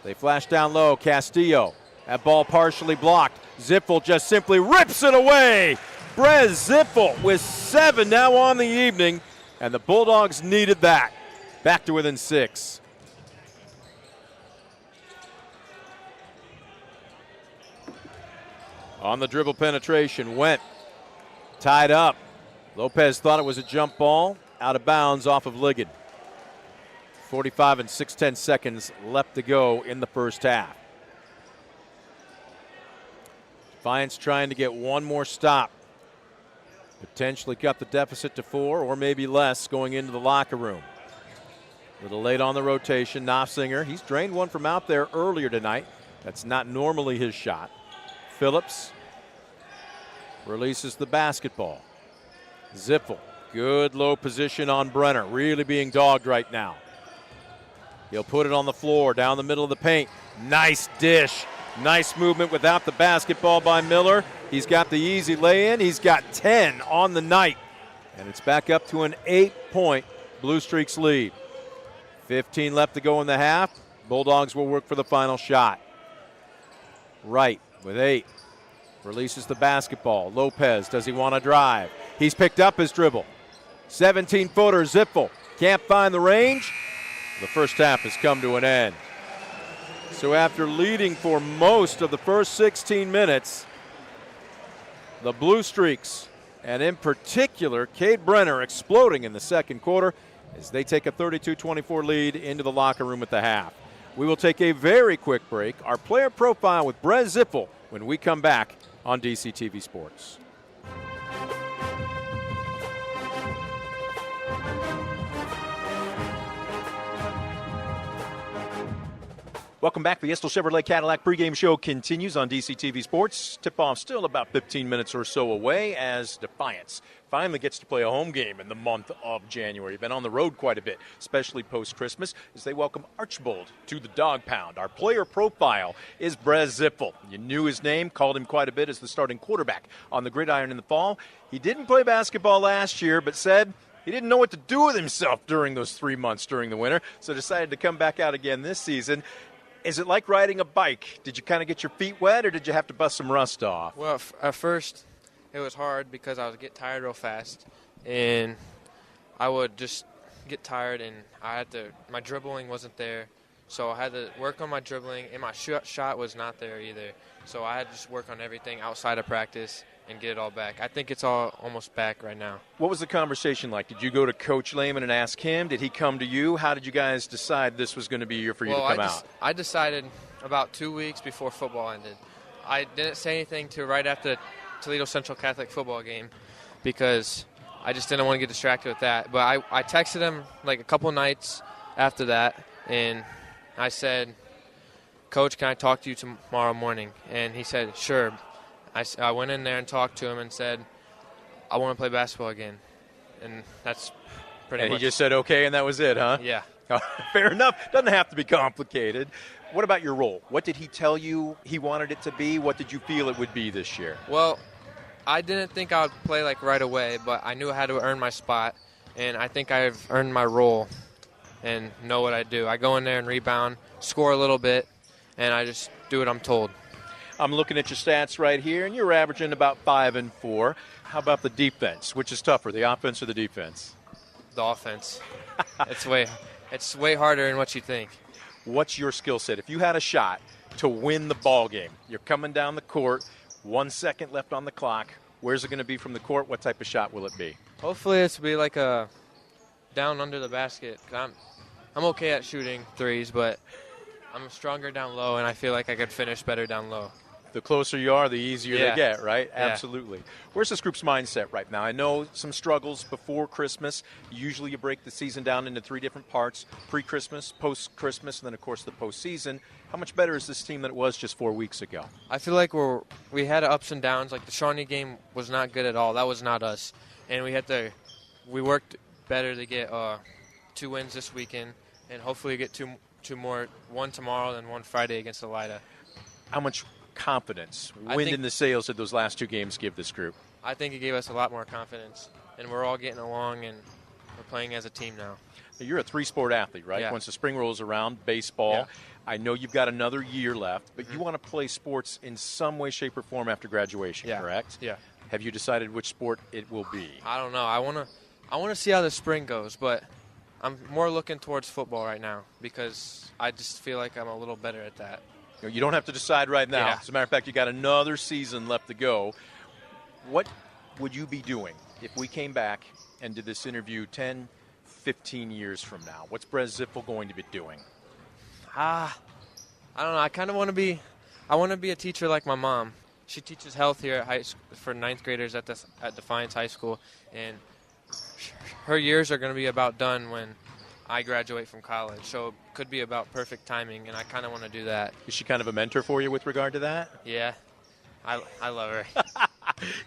They flash down low. Castillo. That ball partially blocked. Zippel just simply rips it away. Brez Zippel with 7 now on the evening, and the Bulldogs needed that. Back to within 6. On the dribble penetration, Went tied up. Lopez thought it was a jump ball, out of bounds off of Ligon. 45 and 6/10 seconds left to go in the first half. Defiance trying to get one more stop. Potentially cut the deficit to 4 or maybe less going into the locker room. A little late on the rotation. Knopfsinger, he's drained one from out there earlier tonight. That's not normally his shot. Phillips releases the basketball. Zippel, good low position on Brenner, really being dogged right now. He'll put it on the floor, down the middle of the paint. Nice dish. Nice movement without the basketball by Miller. He's got the easy lay-in. He's got 10 on the night. And it's back up to an 8-point Blue Streaks lead. 15 left to go in the half. Bulldogs will work for the final shot. Wright with 8. Releases the basketball. Lopez, does he want to drive? He's picked up his dribble. 17-footer, Zippel. Can't find the range. The first half has come to an end. So after leading for most of the first 16 minutes, the Blue Streaks, and in particular, Cade Brenner, exploding in the second quarter as they take a 32-24 lead into the locker room at the half. We will take a very quick break. Our player profile with Brez Zippel when we come back on DCTV Sports. Welcome back. The Estill Chevrolet Cadillac pregame show continues on DCTV Sports. Tip-off still about 15 minutes or so away as Defiance finally gets to play a home game in the month of January. Been on the road quite a bit, especially post-Christmas, as they welcome Archbold to the Dog Pound. Our player profile is Brez Zippel. You knew his name, called him quite a bit as the starting quarterback on the gridiron in the fall. He didn't play basketball last year, but said he didn't know what to do with himself during those 3 months during the winter, so decided to come back out again this season. Is it like riding a bike? Did you kind of get your feet wet, or did you have to bust some rust off? Well, at first it was hard because I would get tired real fast, and I would just get tired, and my dribbling wasn't there, so I had to work on my dribbling, and my shot was not there either. So I had to just work on everything outside of practice and get it all back. I think it's all almost back right now. What was the conversation like? Did you go to Coach Lehman and ask him? Did he come to you? How did you guys decide this was going to be a year for you to come out? I decided about 2 weeks before football ended. I didn't say anything to right after the Toledo Central Catholic football game because I just didn't want to get distracted with that. But I texted him like a couple nights after that, and I said, Coach, can I talk to you tomorrow morning? And he said, sure. I went in there and talked to him and said, I want to play basketball again. And that's pretty much. And he just said, okay, and that was it, huh? Yeah. Fair enough. Doesn't have to be complicated. What about your role? What did he tell you he wanted it to be? What did you feel it would be this year? Well, I didn't think I would play like right away, but I knew I had to earn my spot, and I think I've earned my role and know what I do. I go in there and rebound, score a little bit, and I just do what I'm told. I'm looking at your stats right here, and you're averaging about 5 and 4. How about the defense? Which is tougher, the offense or the defense? The offense. It's way harder than what you think. What's your skill set? If you had a shot to win the ball game, you're coming down the court, 1 second left on the clock. Where's it going to be from the court? What type of shot will it be? Hopefully it's be like a down under the basket. I'm okay at shooting threes, but I'm stronger down low, and I feel like I could finish better down low. The closer you are, the easier they get, right? Yeah. Absolutely. Where's this group's mindset right now? I know some struggles before Christmas. Usually you break the season down into 3 different parts, pre-Christmas, post-Christmas, and then, of course, the postseason. How much better is this team than it was just 4 weeks ago? I feel like we had ups and downs. Like the Shawnee game was not good at all. That was not us. And we worked better to get 2 wins this weekend, and hopefully get two more, one tomorrow and one Friday against Elida. How much confidence, wind in the sails did those last 2 games give this group? I think it gave us a lot more confidence, and we're all getting along, and we're playing as a team now. You're a 3-sport athlete, right? Yeah. Once the spring rolls around, baseball. Yeah. I know you've got another year left, but you want to play sports in some way, shape, or form after graduation, correct? Yeah. Have you decided which sport it will be? I don't know. I want to see how the spring goes, but I'm more looking towards football right now because I just feel like I'm a little better at that. You don't have to decide right now. Yeah. As a matter of fact, you got another season left to go. What would you be doing if we came back and did this interview 10, 15 years from now? What's Brez Zippel going to be doing? I don't know. I kind of want to be a teacher like my mom, She teaches health here for 9th graders at Defiance High School, and her years are going to be about done when I graduate from college. So it could be about perfect timing, and I kind of want to do that. Is she kind of a mentor for you with regard to that? Yeah, I love her.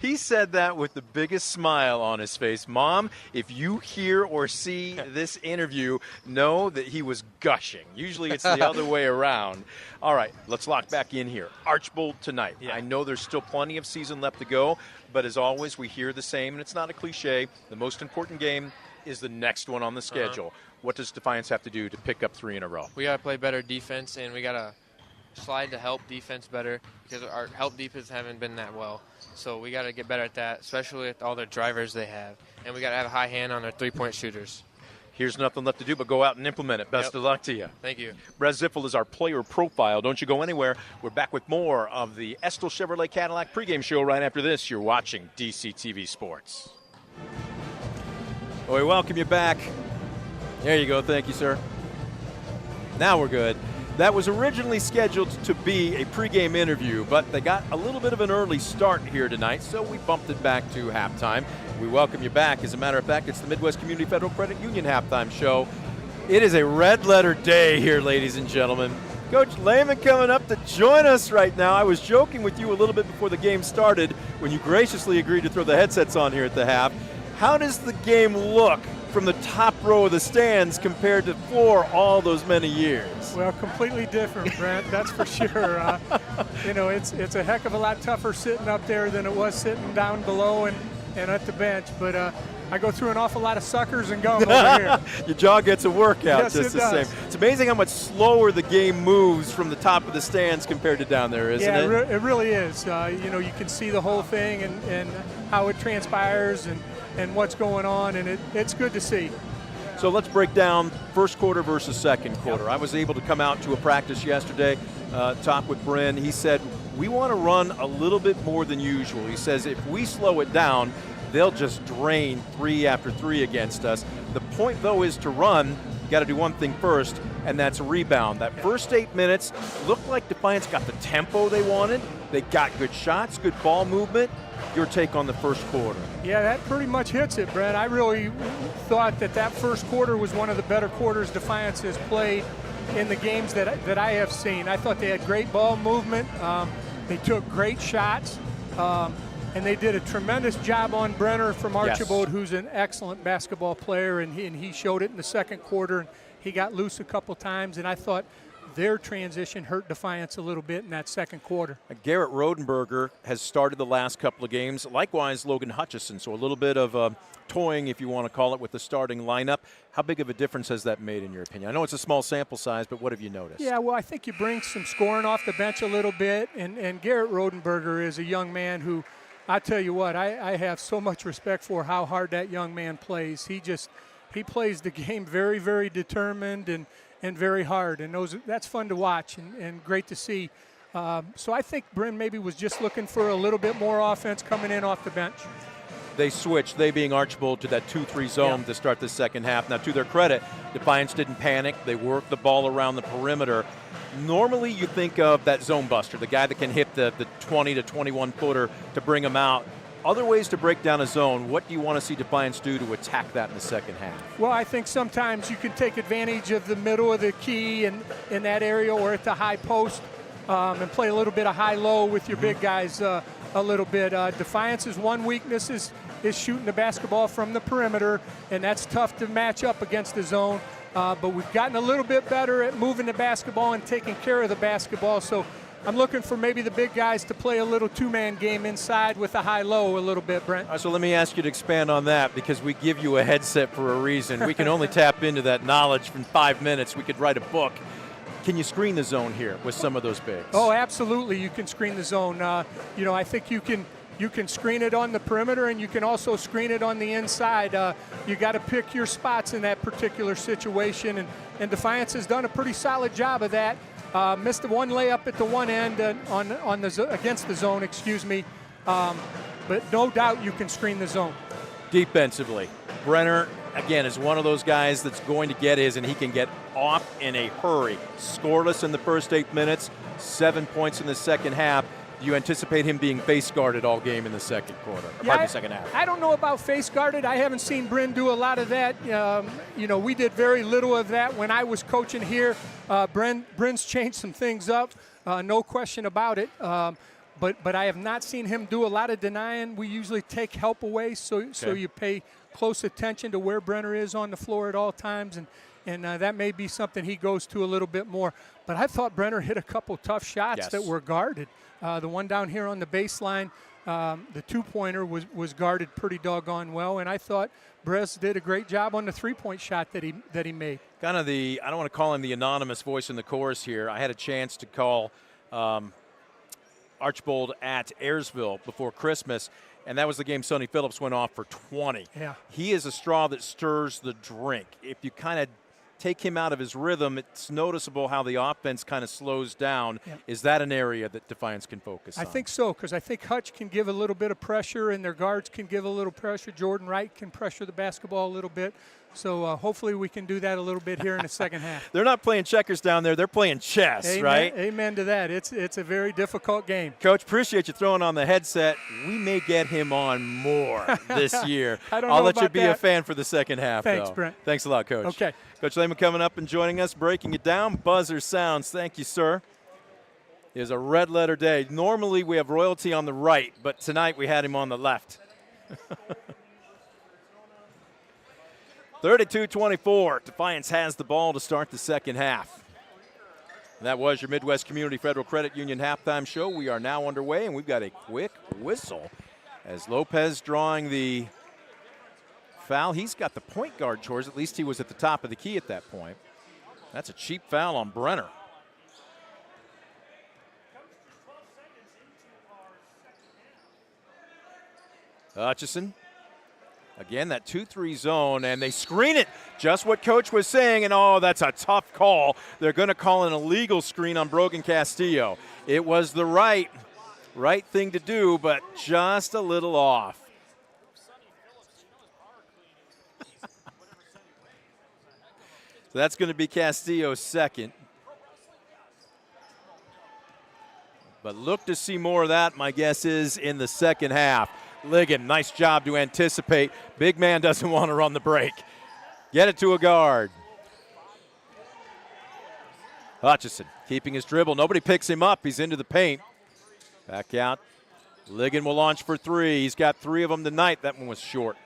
He said that with the biggest smile on his face. Mom, if you hear or see this interview, know that he was gushing. Usually it's the other way around. All right, let's lock back in here. Archbold tonight. Yeah. I know there's still plenty of season left to go, but as always, we hear the same, and it's not a cliche. The most important game is the next one on the schedule. What does Defiance have to do to pick up 3 in a row? We got to play better defense, and we got to slide to help defense better because our help defense haven't been that well. So we got to get better at that, especially with all the drivers they have. And we got to have a high hand on our 3-point shooters. Here's nothing left to do but go out and implement it. Best of luck to you. Thank you. Brez Ziffel is our player profile. Don't you go anywhere. We're back with more of the Estel Chevrolet Cadillac pregame show right after this. You're watching DCTV Sports. Well, we welcome you back. There you go. Thank you, sir. Now we're good. That was originally scheduled to be a pregame interview, but they got a little bit of an early start here tonight, so we bumped it back to halftime. We welcome you back. As a matter of fact, it's the Midwest Community Federal Credit Union halftime show. It is a red-letter day here, ladies and gentlemen. Coach Lehman coming up to join us right now. I was joking with you a little bit before the game started when you graciously agreed to throw the headsets on here at the half. How does the game look from the top row of the stands compared to floor all those many years? Well, completely different, Brent, that's for sure. It's a heck of a lot tougher sitting up there than it was sitting down below and at the bench. But I go through an awful lot of suckers and gum over here. Your jaw gets a workout yes, just it the does. same. It's amazing how much slower the game moves from the top of the stands compared to down there, isn't it? Yeah, it really is. You can see the whole thing and how it transpires and what's going on, and it's good to see. So let's break down first quarter versus second quarter. Yep. I was able to come out to a practice yesterday, talk with Bryn. He said, we want to run a little bit more than usual. He says if we slow it down, they'll just drain 3 after 3 against us. The point, though, is to run. You got to do one thing first, and that's a rebound. That first 8 minutes looked like Defiance got the tempo they wanted. They got good shots, good ball movement. Your take on the first quarter? Yeah, that pretty much hits it, Brent. I really thought that first quarter was one of the better quarters Defiance has played in the games that I have seen. I thought they had great ball movement. They took great shots. And they did a tremendous job on Brenner from Archbold, yes, who's an excellent basketball player, and he showed it in the second quarter. He got loose a couple times, and I thought their transition hurt Defiance a little bit in that second quarter. Garrett Rodenberger has started the last couple of games. Likewise, Logan Hutchison. So a little bit of toying, if you want to call it, with the starting lineup. How big of a difference has that made in your opinion? I know it's a small sample size, but what have you noticed? Yeah, well, I think you bring some scoring off the bench a little bit, and Garrett Rodenberger is a young man who, I tell you what, I have so much respect for how hard that young man plays. He plays the game very, very determined and very hard, and that's fun to watch and great to see. So I think Bryn maybe was just looking for a little bit more offense coming in off the bench. They switched, they being Archbold, to that 2-3 zone to start the second half. Now, to their credit, Defiance didn't panic. They worked the ball around the perimeter. Normally, you think of that zone buster, the guy that can hit the 20 to 21 footer to bring them out. Other ways to break down a zone, what do you want to see Defiance do to attack that in the second half? Well, I think sometimes you can take advantage of the middle of the key and in that area or at the high post and play a little bit of high-low with your big guys a little bit. Defiance's one weakness is shooting the basketball from the perimeter, and that's tough to match up against the zone. But we've gotten a little bit better at moving the basketball and taking care of the basketball. So I'm looking for maybe the big guys to play a little two-man game inside with a high-low a little bit, Brent. So let me ask you to expand on that, because we give you a headset for a reason. We can only tap into that knowledge in 5 minutes. We could write a book. Can you screen the zone here with some of those bigs? Oh, absolutely, you can screen the zone. I think you can screen it on the perimeter, and you can also screen it on the inside. You got to pick your spots in that particular situation, and Defiance has done a pretty solid job of that. Missed the one layup at the one end against the zone, but no doubt you can screen the zone. Defensively, Brenner, again, is one of those guys that's going to get his, and he can get off in a hurry. Scoreless in the first 8 minutes, 7 points in the second half. Do you anticipate him being face guarded all game in the second quarter? Second half. I don't know about face guarded. I haven't seen Bryn do a lot of that. We did very little of that when I was coaching here. Bryn's changed some things up, no question about it. But I have not seen him do a lot of denying. We usually take help away, so you pay close attention to where Brenner is on the floor at all times, and that may be something he goes to a little bit more. But I thought Brenner hit a couple tough shots that were guarded. The one down here on the baseline, the two-pointer was guarded pretty doggone well, and I thought Brez did a great job on the three-point shot that he made. Kind of I don't want to call him the anonymous voice in the chorus here. I had a chance to call Archbold at Ayersville before Christmas, and that was the game Sonny Phillips went off for 20. Yeah. He is a straw that stirs the drink. If you kind of take him out of his rhythm, it's noticeable how the offense kind of slows down. Yeah. Is that an area that Defiance can focus on? I think so, because I think Hutch can give a little bit of pressure, and their guards can give a little pressure. Jordan Wright can pressure the basketball a little bit. So hopefully we can do that a little bit here in the second half. They're not playing checkers down there. They're playing chess, Amen, right? Amen to that. It's a very difficult game. Coach, appreciate you throwing on the headset. We may get him on more this year. I don't know I'll let you about be that. a fan for the second half, Thanks, though. Brent. Thanks a lot, Coach. Okay. Coach Lehman coming up and joining us, breaking it down. Buzzer sounds. Thank you, sir. It is a red letter day. Normally we have royalty on the right, but tonight we had him on the left. 32-24. Defiance has the ball to start the second half. That was your Midwest Community Federal Credit Union halftime show. We are now underway, and we've got a quick whistle as Lopez drawing the foul. He's got the point guard chores. At least he was at the top of the key at that point. That's a cheap foul on Brenner. Hutchison. Again, that 2-3 zone, and they screen it. Just what Coach was saying, and that's a tough call. They're going to call an illegal screen on Brogan Castillo. It was the right thing to do, but just a little off. So that's going to be Castillo's second. But look to see more of that, my guess is, in the second half. Ligon, nice job to anticipate. Big man doesn't want to run the break. Get it to a guard. Hutchison keeping his dribble. Nobody picks him up. He's into the paint. Back out. Ligon will launch for three. He's got three of them tonight. That one was short.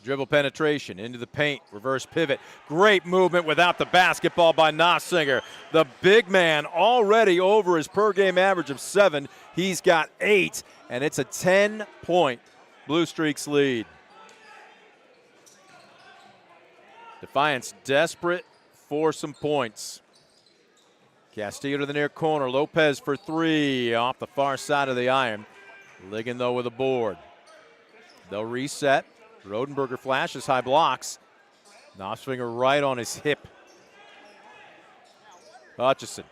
Dribble penetration into the paint, reverse pivot. Great movement without the basketball by Nossinger. The big man already over his per game average of 7. He's got 8, and it's a 10-point Blue Streaks lead. Defiance desperate for some points. Castillo to the near corner. Lopez for 3 off the far side of the iron. Ligon, though, with a board. They'll reset. Rodenberger flashes, high blocks. Nossinger right on his hip. Hutchison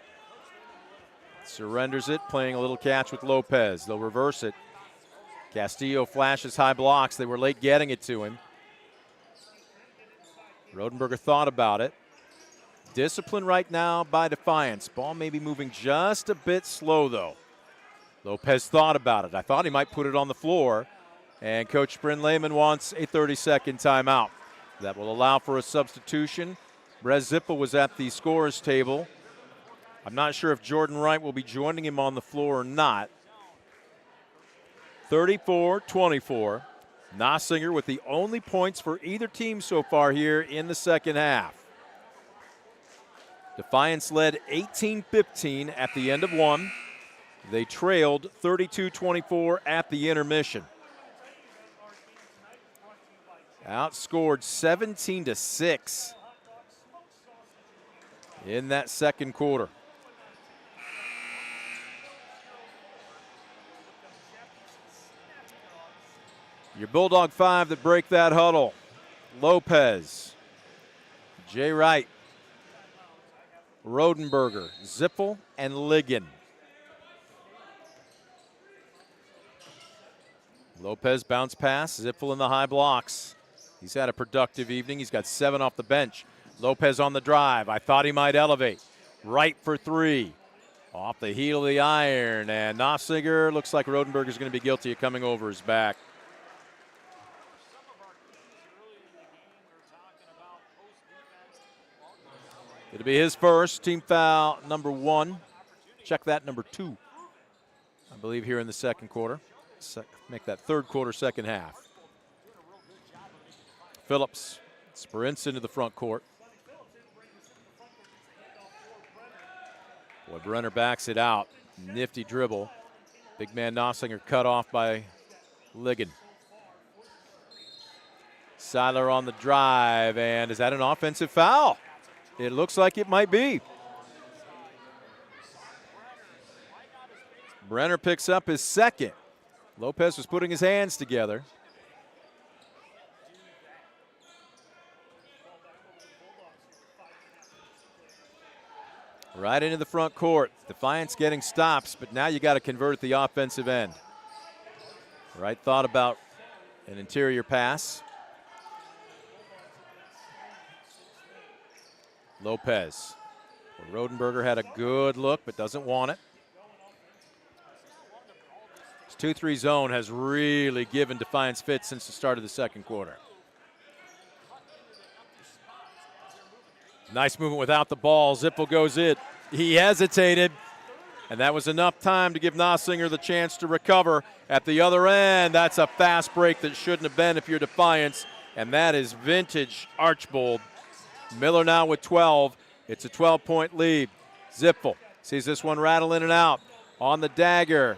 surrenders it, playing a little catch with Lopez. They'll reverse it. Castillo flashes, high blocks. They were late getting it to him. Rodenberger thought about it. Discipline right now by Defiance. Ball may be moving just a bit slow, though. Lopez thought about it. I thought he might put it on the floor. And Coach Bryn Lehman wants a 30-second timeout. That will allow for a substitution. Brez Zippel was at the scorer's table. I'm not sure if Jordan Wright will be joining him on the floor or not. 34-24. Nossinger with the only points for either team so far here in the second half. Defiance led 18-15 at the end of one. They trailed 32-24 at the intermission. Outscored 17-6 in that second quarter. Your Bulldog 5 that break that huddle. Lopez, Jay Wright, Rodenberger, Zippel, and Ligon. Lopez bounce pass, Zippel in the high blocks. He's had a productive evening. He's got 7 off the bench. Lopez on the drive. I thought he might elevate. Right for three. Off the heel of the iron, and Nofsinger looks like Rodenberg is going to be guilty of coming over his back. It'll be his first, team foul number 1. Check that, number 2, I believe, here in the second quarter. Make that third quarter, second half. Phillips sprints into the front court. Boy, Brenner backs it out. Nifty dribble. Big man Nofsinger cut off by Ligon. Seiler on the drive, and is that an offensive foul? It looks like it might be. Brenner picks up his second. Lopez was putting his hands together. Right into the front court. Defiance getting stops, but now you got to convert at the offensive end. Right thought about an interior pass. Lopez. Rodenberger had a good look, but doesn't want it. This 2-3 zone has really given Defiance fits since the start of the second quarter. Nice movement without the ball. Zippel goes in. He hesitated, and that was enough time to give Nofsinger the chance to recover. At the other end, that's a fast break that shouldn't have been if you're Defiance, and that is vintage Archbold. Miller now with 12. It's a 12-point lead. Zippel sees this one rattle in and out. On the dagger.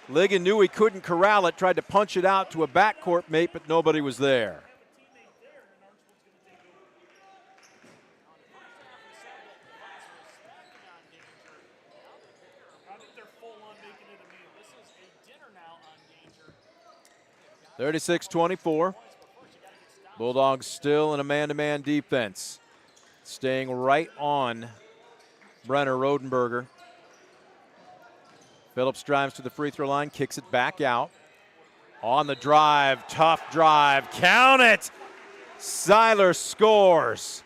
Ligon knew he couldn't corral it, tried to punch it out to a backcourt mate, but nobody was there. Now. 36-24. Bulldogs still in a man-to-man defense. Staying right on Brenner Rodenberger. Phillips drives to the free throw line, kicks it back out. On the drive, tough drive, count it! Seiler scores.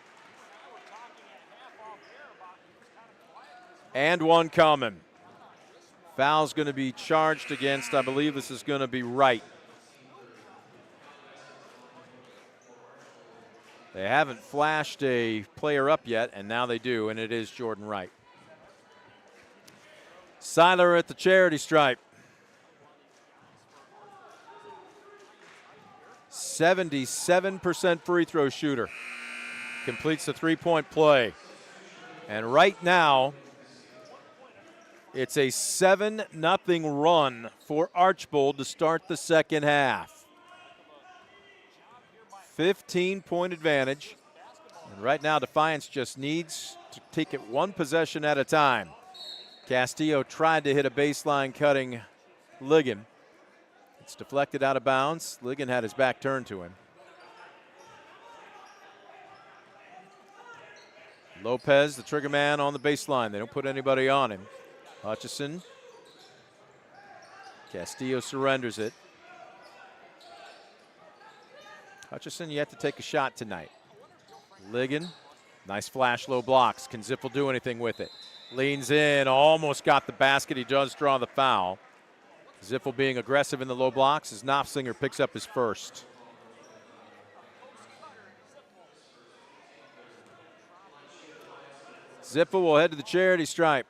And one coming. Foul's going to be charged against, I believe this is going to be Wright. They haven't flashed a player up yet, and now they do, and it is Jordan Wright. Seiler at the charity stripe. 77% free throw shooter. Completes the three-point play. And right now, it's a 7-0 run for Archbold to start the second half. 15-point advantage. And right now, Defiance just needs to take it one possession at a time. Castillo tried to hit a baseline cutting Ligon. It's deflected out of bounds. Ligon had his back turned to him. Lopez, the trigger man, on the baseline. They don't put anybody on him. Hutchison. Castillo surrenders it. Hutchison, you have to take a shot tonight. Ligon, nice flash, low blocks. Can Zippel do anything with it? Leans in, almost got the basket. He does draw the foul. Zippel being aggressive in the low blocks as Nofsinger picks up his first. Zippel will head to the charity stripe.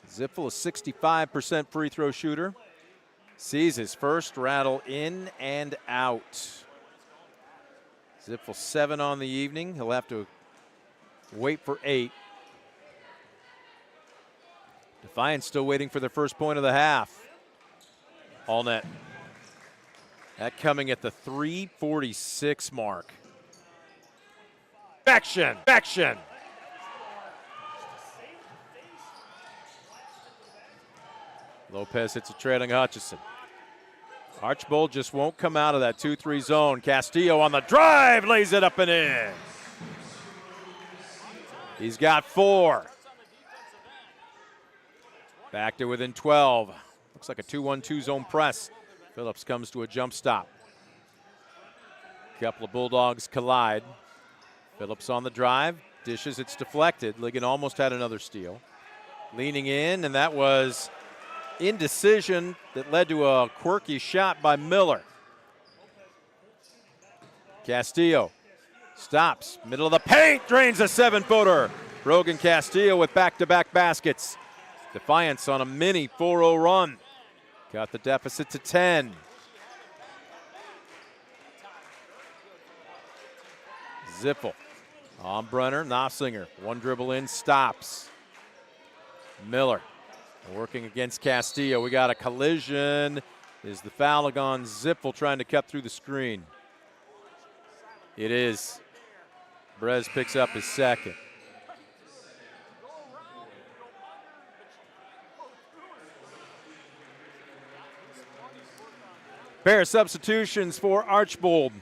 Zippel, a 65% free throw shooter. Sees his first rattle in and out. Zippel 7 on the evening. He'll have to wait for 8. Defiance still waiting for their first point of the half. All net. That coming at the 3:46 mark. Action! Lopez hits a trailing Hutchison. Archbold just won't come out of that 2-3 zone. Castillo on the drive, lays it up and in. He's got 4. Back to within 12. Looks like a 2-1-2 zone press. Phillips comes to a jump stop. Couple of Bulldogs collide. Phillips on the drive, dishes, it's deflected. Ligon almost had another steal. Leaning in, and that was indecision that led to a quirky shot by Miller. Castillo stops, middle of the paint, drains a 7-footer. Brogan Castillo with back-to-back baskets. Defiance on a mini 4-0 run. Got the deficit to 10. Zippel on Brenner, Nossinger. One dribble in, stops. Miller working against Castillo. We got a collision. Is the foul on Zippel trying to cut through the screen? It is. Brez picks up his second. Pair of substitutions for Archbold.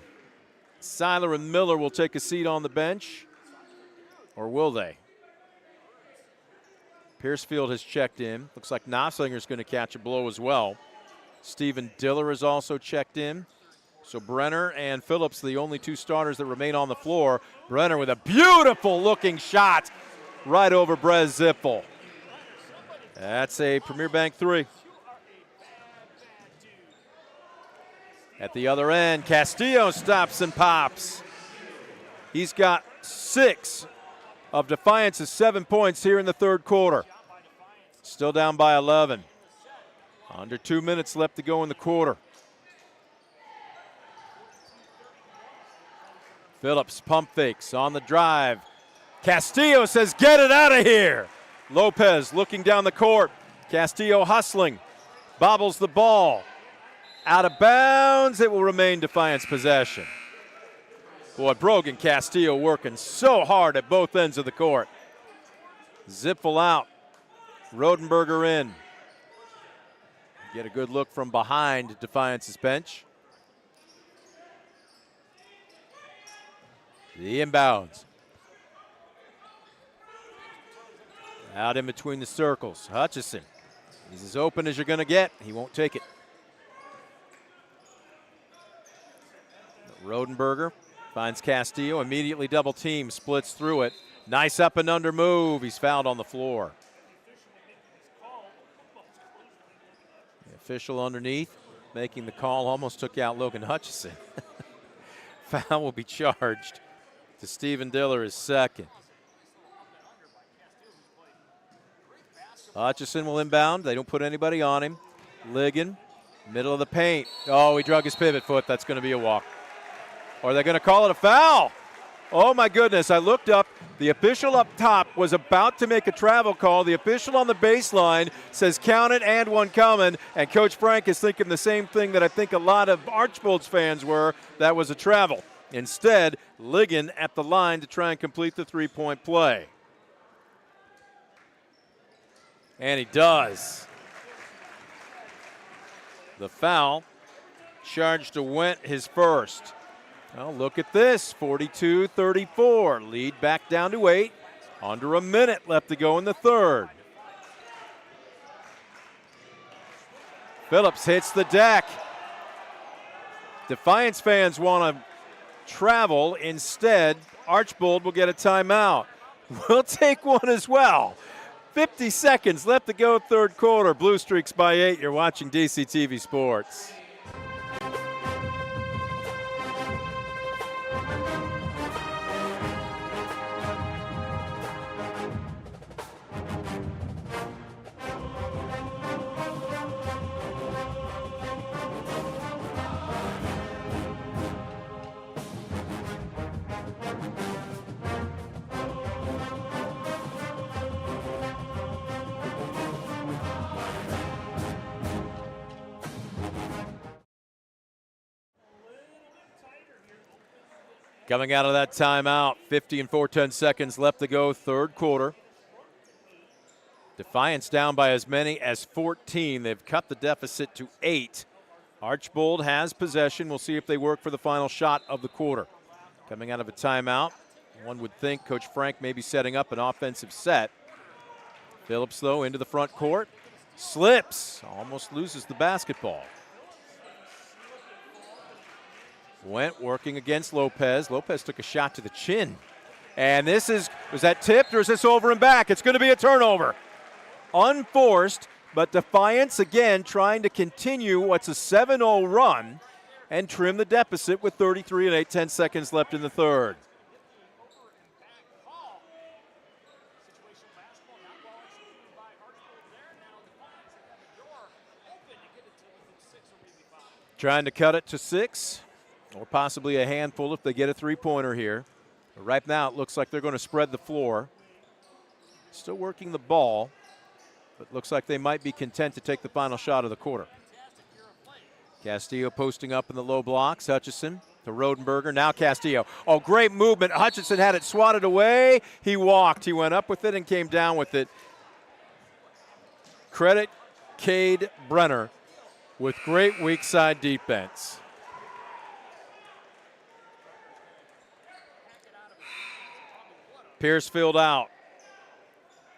Seiler and Miller will take a seat on the bench. Or will they? Piercefield has checked in. Looks like Nofsinger's going to catch a blow as well. Stephen Diller has also checked in. So Brenner and Phillips, the only two starters that remain on the floor. Brenner with a beautiful looking shot right over Brez Zippel. That's a Premier Bank three. At the other end, Castillo stops and pops. He's got 6 of Defiance's 7 points here in the third quarter. Still down by 11. Under 2 minutes left to go in the quarter. Phillips pump fakes on the drive. Castillo says, get it out of here. Lopez looking down the court. Castillo hustling. Bobbles the ball. Out of bounds, it will remain Defiance possession. Boy, Brogan Castillo working so hard at both ends of the court. Zippel out. Rodenberger in. Get a good look from behind Defiance's bench. The inbounds. Out in between the circles. Hutchison. He's as open as you're going to get. He won't take it. Rodenberger finds Castillo. Immediately double team. Splits through it. Nice up and under move. He's fouled on the floor. The official underneath making the call almost took out Logan Hutchison. Foul will be charged to Stephen Diller, his second. Hutchison will inbound. They don't put anybody on him. Ligon, middle of the paint. Oh, he drug his pivot foot. That's going to be a walk. Or they're going to call it a foul. Oh, my goodness. I looked up. The official up top was about to make a travel call. The official on the baseline says count it and one coming. And Coach Frank is thinking the same thing that I think a lot of Archbold's fans were. That was a travel. Instead, Ligon at the line to try and complete the three-point play. And he does. The foul charged to Went, his first. Well, look at this, 42-34. Lead back down to 8. Under a minute left to go in the third. Phillips hits the deck. Defiance fans want to travel. Instead, Archbold will get a timeout. We'll take one as well. 50 seconds left to go, third quarter. Blue Streaks by 8. You're watching DCTV Sports. Coming out of that timeout, 50 and 4/10 seconds left to go, third quarter. Defiance down by as many as 14. They've cut the deficit to 8. Archbold has possession. We'll see if they work for the final shot of the quarter. Coming out of a timeout, one would think Coach Frank may be setting up an offensive set. Phillips, though, into the front court. Slips, almost loses the basketball. Went working against Lopez. Lopez took a shot to the chin. And was that tipped or is this over and back? It's going to be a turnover. Unforced, but Defiance again trying to continue what's a 7-0 run and trim the deficit with 33 and 8/10 seconds left in the third. Trying to cut it to 6, or possibly a handful if they get a three-pointer here. But right now it looks like they're going to spread the floor. Still working the ball, but looks like they might be content to take the final shot of the quarter. Castillo posting up in the low blocks. Hutchison to Rodenberger. Now Castillo. Oh, great movement. Hutchison had it swatted away. He walked. He went up with it and came down with it. Credit Cade Brenner with great weak side defense. Piercefield out.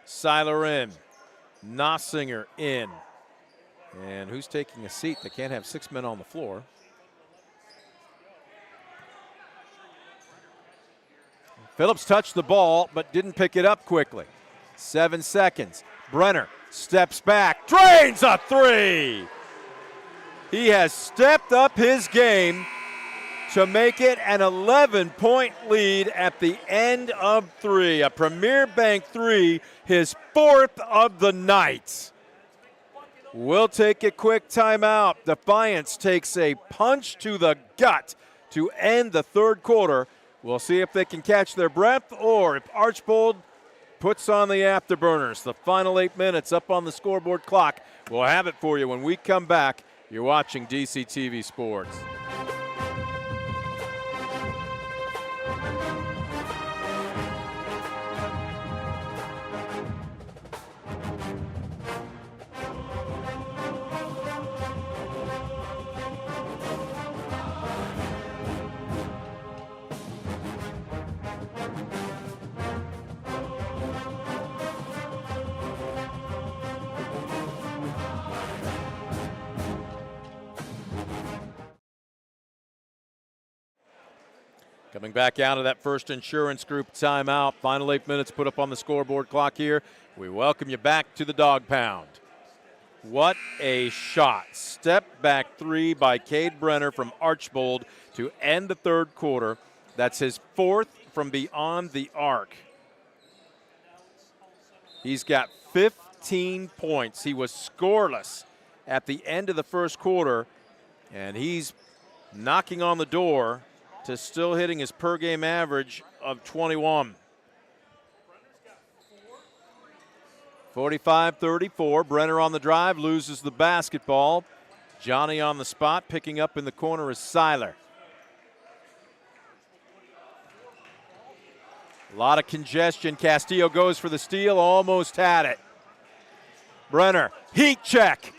Seiler in. Nossinger in. And who's taking a seat? They can't have 6 men on the floor. Phillips touched the ball but didn't pick it up quickly. 7 seconds. Brenner steps back, drains a three. He has stepped up his game to make it an 11-point lead at the end of 3. A Premier Bank 3, his 4th of the night. We'll take a quick timeout. Defiance takes a punch to the gut to end the third quarter. We'll see if they can catch their breath or if Archbold puts on the afterburners. The final 8 minutes up on the scoreboard clock. We'll have it for you when we come back. You're watching DCTV Sports. Coming back out of that first insurance group timeout. Final 8 minutes put up on the scoreboard clock here. We welcome you back to the Dog Pound. What a shot. Step back 3 by Cade Brenner from Archbold to end the third quarter. That's his 4th from beyond the arc. He's got 15 points. He was scoreless at the end of the first quarter, and he's knocking on the door to still hitting his per-game average of 21. 45-34, Brenner on the drive, loses the basketball. Johnny on the spot, picking up in the corner is Seiler. A lot of congestion. Castillo goes for the steal, almost had it. Brenner, heat check.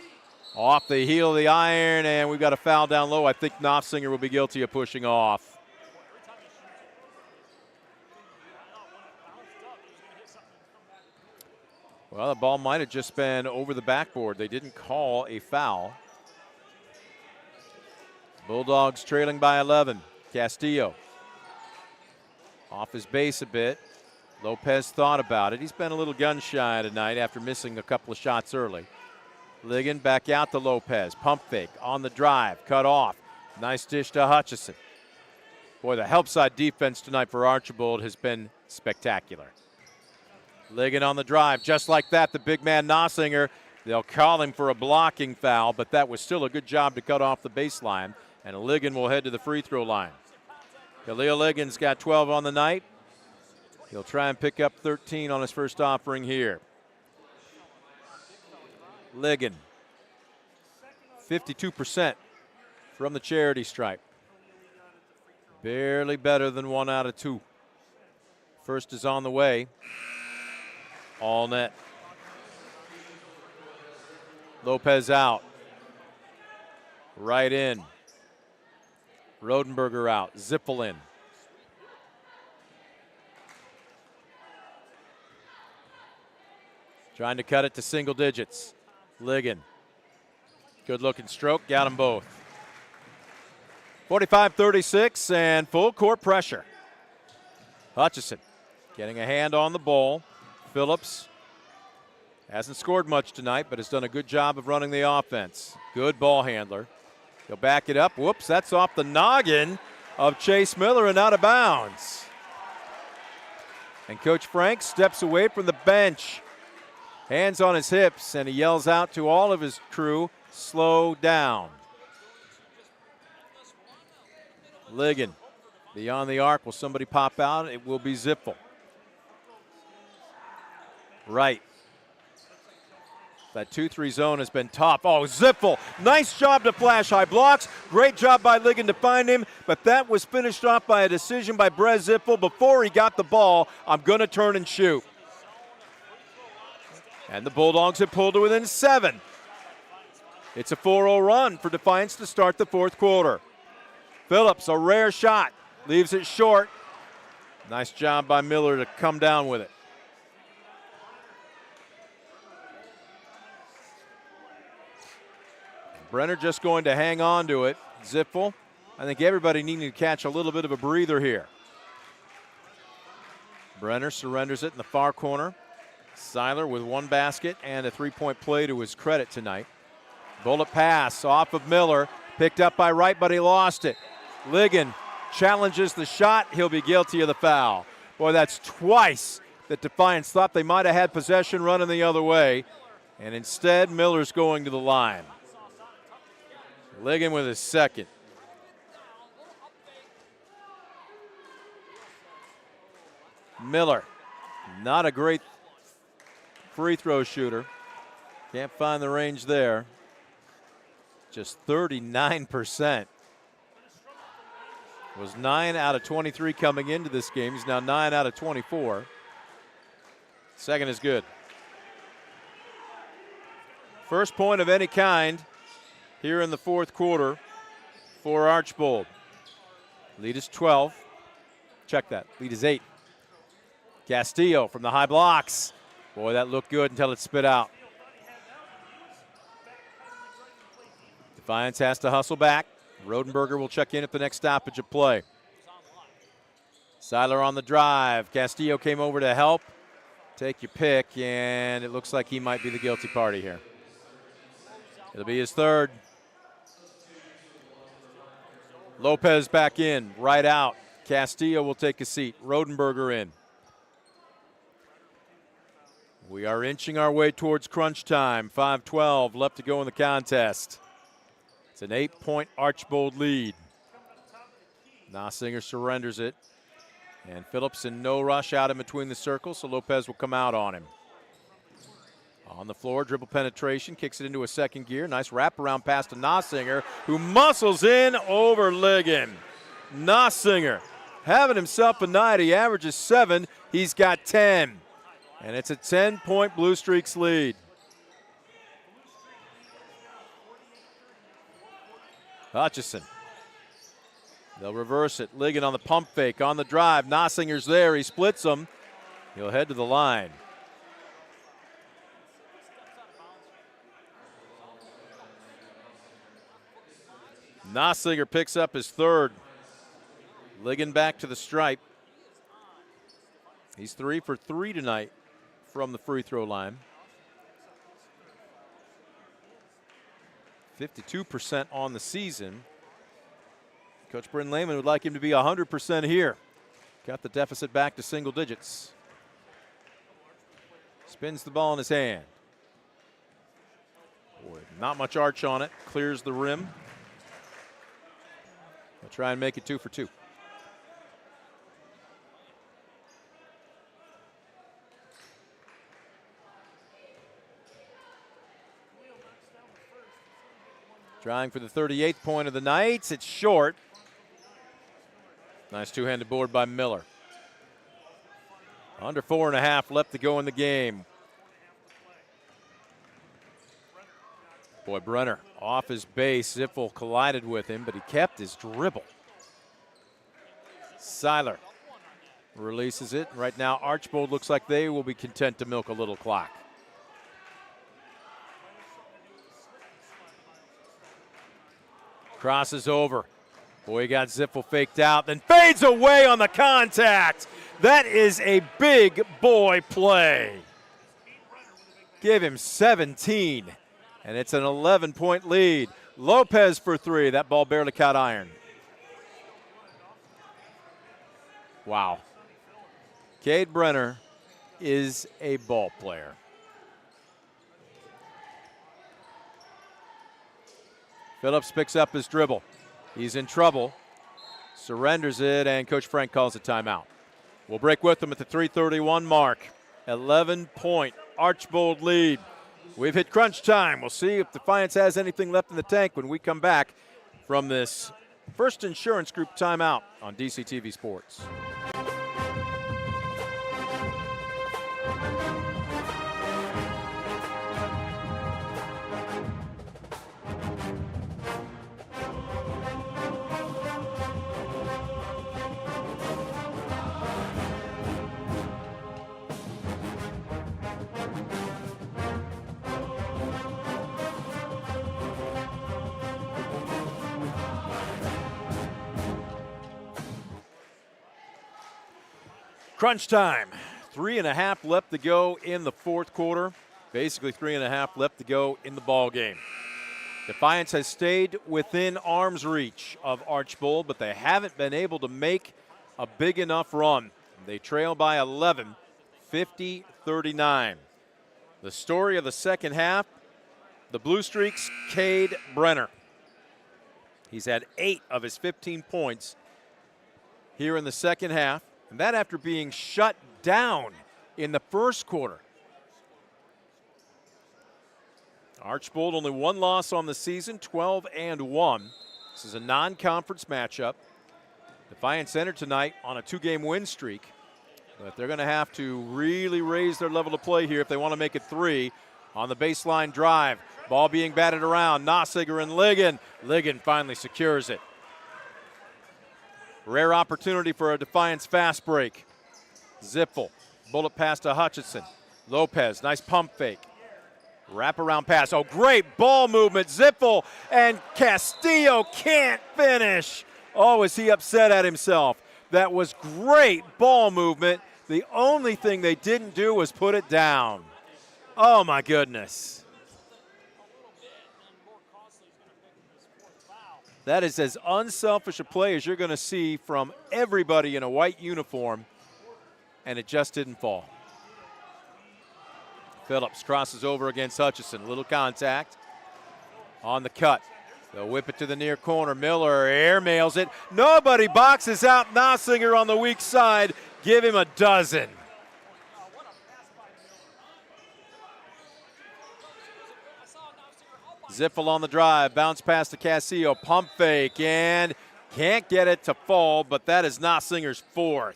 Off the heel of the iron, and we've got a foul down low. I think Nossinger will be guilty of pushing off. Well, the ball might have just been over the backboard. They didn't call a foul. Bulldogs trailing by 11. Castillo off his base a bit. Lopez thought about it. He's been a little gun shy tonight after missing a couple of shots early. Ligon back out to Lopez. Pump fake on the drive. Cut off. Nice dish to Hutchison. Boy, the help side defense tonight for Archbold has been spectacular. Ligon on the drive. Just like that, the big man Nossinger. They'll call him for a blocking foul, but that was still a good job to cut off the baseline. And Ligon will head to the free throw line. Khalil Ligon's got 12 on the night. He'll try and pick up 13 on his first offering here. Ligon, 52% from the charity stripe. Barely better than 1 out of 2. First is on the way. All net. Lopez out. Right in. Rodenberger out. Zippel in. Trying to cut it to single digits. Ligon. Good looking stroke. Got them both. 45-36 and full court pressure. Hutchison getting a hand on the ball. Phillips hasn't scored much tonight, but has done a good job of running the offense. Good ball handler. He'll back it up. Whoops, that's off the noggin of Chase Miller and out of bounds. And Coach Frank steps away from the bench. Hands on his hips, and he yells out to all of his crew, slow down. Ligon beyond the arc. Will somebody pop out? It will be Zippel. Right. That 2-3 zone has been tough. Oh, Zippel, nice job to flash high blocks. Great job by Ligon to find him, but that was finished off by a decision by Brez Zippel before he got the ball. I'm going to turn and shoot. And the Bulldogs have pulled to within 7. It's a 4-0 run for Defiance to start the fourth quarter. Phillips, a rare shot, leaves it short. Nice job by Miller to come down with it. Brenner just going to hang on to it. Zippel, I think everybody needing to catch a little bit of a breather here. Brenner surrenders it in the far corner. Seiler with one basket and a three-point play to his credit tonight. Bullet pass off of Miller, picked up by Wright, but he lost it. Ligon challenges the shot. He'll be guilty of the foul. Boy, that's twice that Defiance thought they might have had possession running the other way, and instead Miller's going to the line. Ligon with his second. Miller, not a great free throw shooter. Can't find the range there. Just 39%. Was 9 out of 23 coming into this game. He's now 9 out of 24. Second is good. First point of any kind here in the fourth quarter for Archbold. Lead is 12. Check that. Lead is 8. Castillo from the high blocks. Boy, that looked good until it spit out. Defiance has to hustle back. Rodenberger will check in at the next stoppage of play. Seiler on the drive. Castillo came over to help. Take your pick, and it looks like he might be the guilty party here. It'll be his third. Lopez back in, right out. Castillo will take a seat. Rodenberger in. We are inching our way towards crunch time. 5:12 left to go in the contest. It's an 8-point Archbold lead. Nossinger surrenders it. And Phillips in no rush out in between the circles, so Lopez will come out on him. On the floor, dribble penetration, kicks it into a second gear. Nice wraparound pass to Nossinger, who muscles in over Ligon. Nossinger having himself a night. He averages 7. He's got 10. And it's a 10-point Blue Streaks lead. Hutchison. They'll reverse it. Ligon on the pump fake, on the drive.Nossinger's there. He splits them. He'll head to the line. Nossinger picks up his third. Ligon back to the stripe. He's 3 for 3 tonight from the free throw line. 52% on the season. Coach Bryn Lehman would like him to be 100% here. Got the deficit back to single digits. Spins the ball in his hand. Boy, not much arch on it. Clears the rim. He'll try and make it 2 for 2. Trying for the 38th point of the night. It's short. Nice two-handed board by Miller. Under 4.5 left to go in the game. Boy, Brenner off his base. Zippel collided with him, but he kept his dribble. Seiler releases it. Right now, Archbold looks like they will be content to milk a little clock. Crosses over. Boy, he got Ziffel faked out, then fades away on the contact. That is a big boy play. Give him 17, and it's an 11-point lead. Lopez for three. That ball barely caught iron. Wow. Cade Brenner is a ball player. Phillips picks up his dribble. He's in trouble. Surrenders it, and Coach Frank calls a timeout. We'll break with them at the 3:31 mark. 11-point Archbold lead. We've hit crunch time. We'll see if Defiance has anything left in the tank when we come back from this First Insurance Group timeout on DCTV Sports. Crunch time. 3.5 left to go in the fourth quarter. Basically 3.5 left to go in the ball game. Defiance has stayed within arm's reach of Archbold, but they haven't been able to make a big enough run. They trail by 11, 50-39. The story of the second half, the Blue Streaks, Cade Brenner. He's had 8 of his 15 points here in the second half. And that after being shut down in the first quarter. Archbold only one loss on the season, 12-1. This is a non-conference matchup. Defiance entered tonight on a 2-game win streak. But they're going to have to really raise their level of play here if they want to make it 3 on the baseline drive. Ball being batted around. Nossiger and Ligon. Ligon finally secures it. Rare opportunity for a Defiance fast break. Ziffel, bullet pass to Hutchinson. Lopez, nice pump fake. Wraparound pass. Oh, great ball movement. Ziffel and Castillo can't finish. Oh, is he upset at himself? That was great ball movement. The only thing they didn't do was put it down. Oh, my goodness. That is as unselfish a play as you're going to see from everybody in a white uniform, and it just didn't fall. Phillips crosses over against Hutchison. Little contact on the cut. They'll whip it to the near corner. Miller airmails it. Nobody boxes out Nossiger on the weak side. Give him a dozen. Ziffel on the drive, bounce pass to Castillo, pump fake, and can't get it to fall, but that isNossinger's 4th.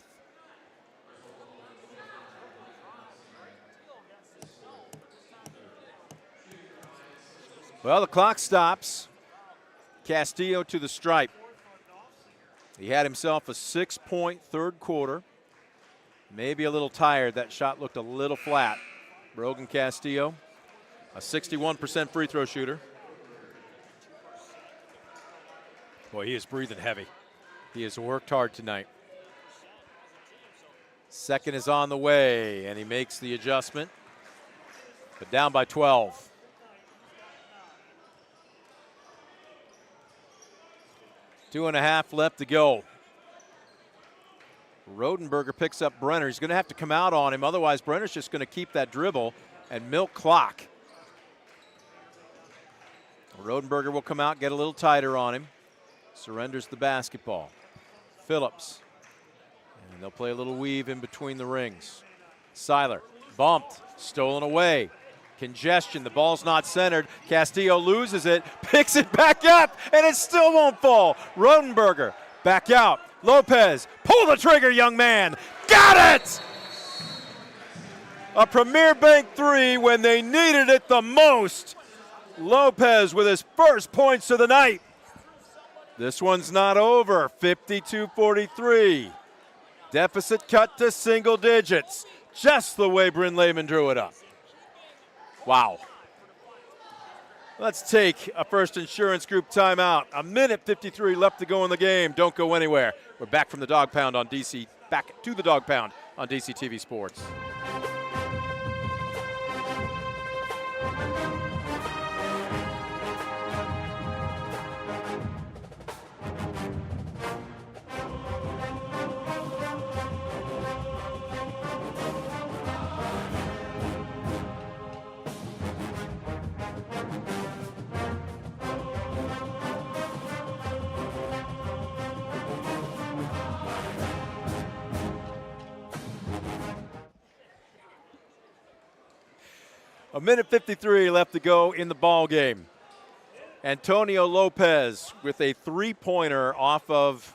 Well, the clock stops. Castillo to the stripe. He had himself a 6-point third quarter. Maybe a little tired. That shot looked a little flat. Brogan Castillo, a 61% free throw shooter. Boy, he is breathing heavy. He has worked hard tonight. Second is on the way, and he makes the adjustment. But down by 12. Two and a half left to go. Rodenberger picks up Brenner. He's going to have to come out on him. Otherwise, Brenner's just going to keep that dribble and milk clock. Rodenberger will come out, get a little tighter on him. Surrenders the basketball. Phillips. And they'll play a little weave in between the rings. Seiler bumped, stolen away. Congestion, the ball's not centered. Castillo loses it, picks it back up, and it still won't fall. Rodenberger back out. Lopez, pull the trigger, young man. Got it! A Premier Bank 3 when they needed it the most. Lopez with his first points of the night. This one's not over, 52-43. Deficit cut to single digits, just the way Bryn Lehman drew it up. Wow. Let's take a First Insurance Group timeout. A minute 53 left to go in the game. Don't go anywhere. We're back from the Dog Pound on DC. Back to the Dog Pound on DC TV Sports. A minute 53 left to go in the ball game. Antonio Lopez with a three-pointer off of,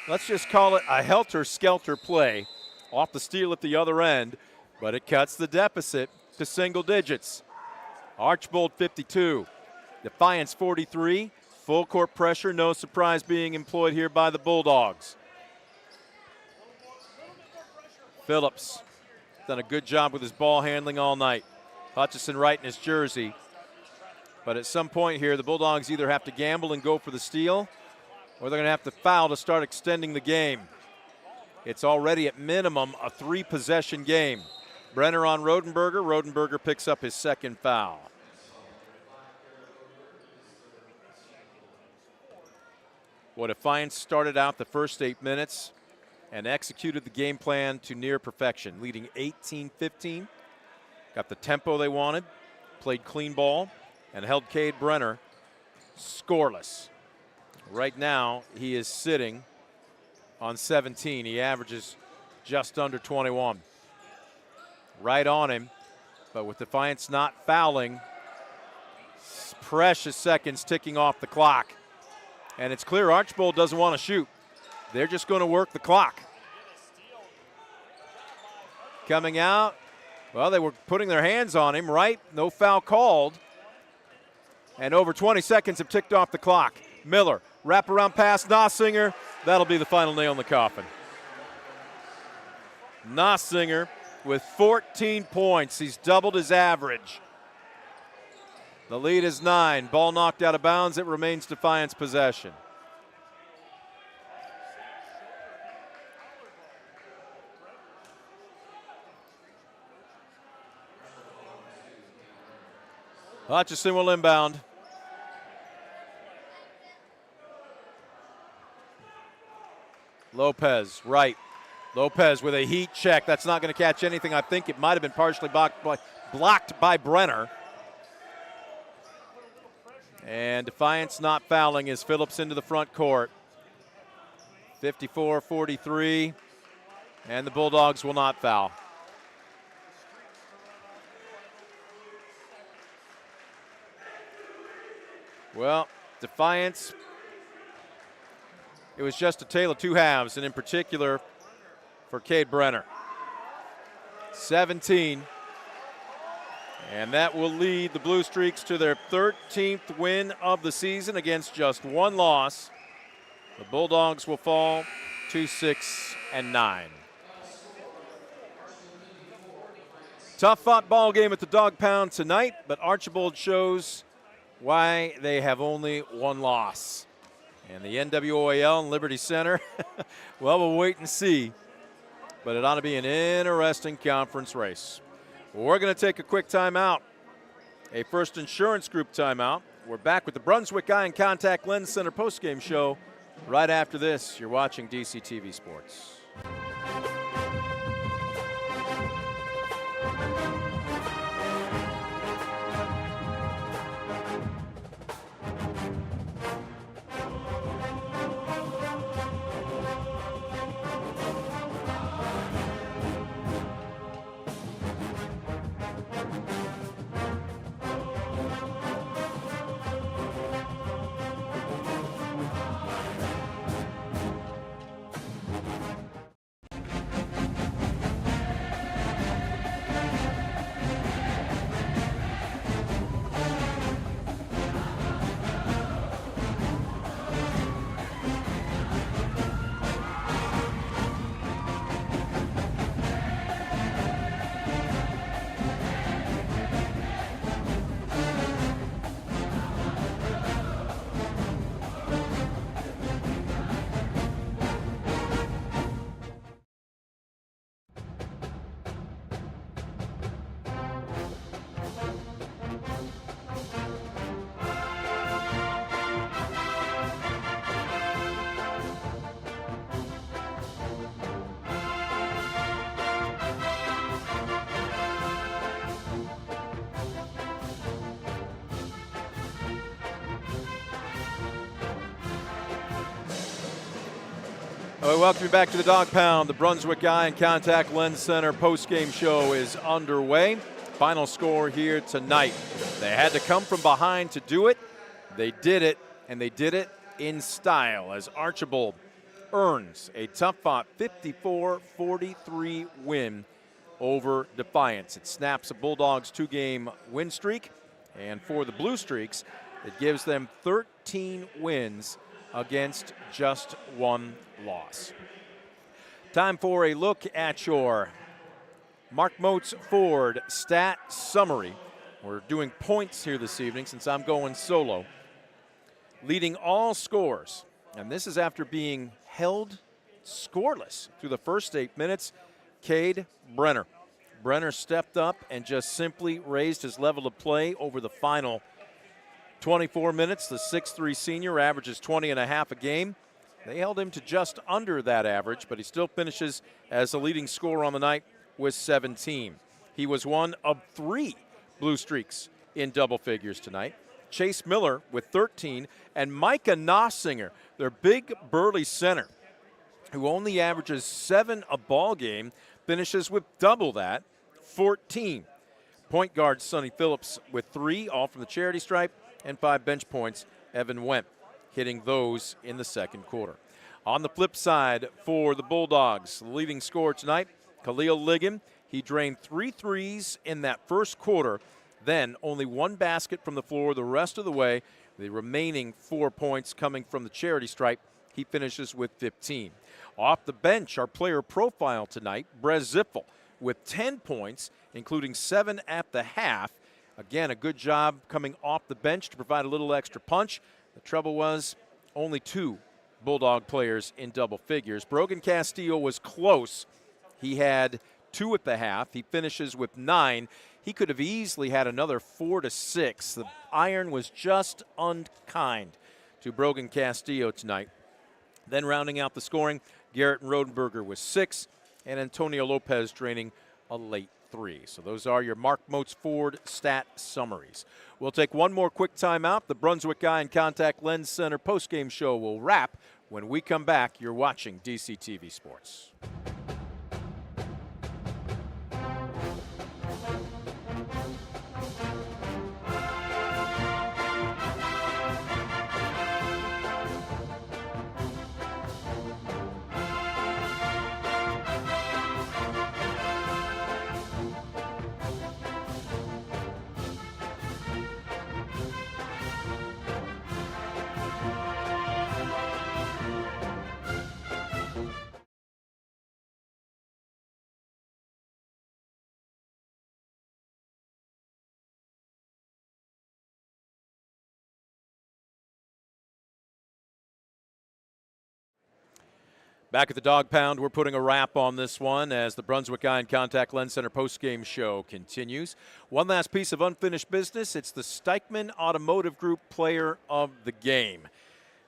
let's just call it a helter-skelter play, off the steal at the other end, but it cuts the deficit to single digits. Archbold 52, Defiance 43, full court pressure, no surprise being employed here by the Bulldogs. Phillips done a good job with his ball handling all night. Hutchison right in his jersey. But at some point here, the Bulldogs either have to gamble and go for the steal, or they're going to have to foul to start extending the game. It's already at minimum a three-possession game. Brenner on Rodenberger. Rodenberger picks up his second foul. Well, Defiance started out the first 8 minutes and executed the game plan to near perfection, leading 18-15. Got the tempo they wanted, played clean ball, and held Cade Brenner scoreless. Right now, he is sitting on 17. He averages just under 21. Right on him, but with Defiance not fouling, precious seconds ticking off the clock. And it's clear Archbold doesn't want to shoot. They're just going to work the clock. Coming out. Well, they were putting their hands on him, right? No foul called. And over 20 seconds have ticked off the clock. Miller, wraparound pass, Nossinger. That'll be the final nail in the coffin. Nossinger with 14 points. He's doubled his average. The lead is 9. Ball knocked out of bounds. It remains Defiance possession. Hutchison will inbound. Lopez, right. Lopez with a heat check. That's not going to catch anything. I think it might have been partially blocked by Brenner. And Defiance not fouling as Phillips into the front court. 54-43. And the Bulldogs will not foul. Well, Defiance, it was just a tale of two halves, and in particular for Cade Brenner. 17, and that will lead the Blue Streaks to their 13th win of the season against just one loss. The Bulldogs will fall to 6-9. Tough-fought ball game at the Dog Pound tonight, but Archbold shows why they have only one loss. And the NWOAL and Liberty Center, well, we'll wait and see. But it ought to be an interesting conference race. We're going to take a quick timeout, a First Insurance Group timeout. We're back with the Brunswick Eye and Contact Lens Center postgame show right after this. You're watching DC TV Sports. Welcome you back to the Dog Pound. The Brunswick Eye and Contact Lens Center postgame show is underway. Final score here tonight. They had to come from behind to do it. They did it, and they did it in style as Archbold earns a tough-fought 54-43 win over Defiance. It snaps a Bulldogs two-game win streak, and for the Blue Streaks, it gives them 13 wins against just one loss. Time for a look at your Mark Moats Ford stat summary. We're doing points here this evening since I'm going solo. Leading all scores, and this is after being held scoreless through the first 8 minutes, Cade Brenner. Brenner stepped up and just simply raised his level of play over the final 24 minutes. The 6'3 senior averages 20.5 a game. They held him to just under that average, but he still finishes as the leading scorer on the night with 17. He was one of 3 Blue Streaks in double figures tonight. Chase Miller with 13, and Micah Nossinger, their big burly center, who only averages 7 a ball game, finishes with double that, 14. Point guard Sonny Phillips with 3, all from the charity stripe, and 5 bench points, Evan Wemp, hitting those in the second quarter. On the flip side for the Bulldogs, the leading scorer tonight, Khalil Ligon. He drained 3 threes in that first quarter, then only 1 basket from the floor the rest of the way. The remaining 4 points coming from the charity stripe. He finishes with 15. Off the bench, our player profile tonight, Brez Ziffel, with 10 points, including 7 at the half. Again, a good job coming off the bench to provide a little extra punch. The trouble was only 2 Bulldog players in double figures. Brogan Castillo was close. He had 2 at the half. He finishes with 9. He could have easily had another 4 to 6. The iron was just unkind to Brogan Castillo tonight. Then rounding out the scoring, Garrett Rodenberger was 6, and Antonio Lopez draining a late 3. So those are your Mark Moats Ford stat summaries. We'll take one more quick timeout. The Brunswick Eye and Contact Lens Center postgame show will wrap. When we come back, you're watching DCTV Sports. Back at the Dog Pound, we're putting a wrap on this one as the Brunswick Eye and Contact Lens Center postgame show continues. One last piece of unfinished business. It's the Steichman Automotive Group Player of the Game.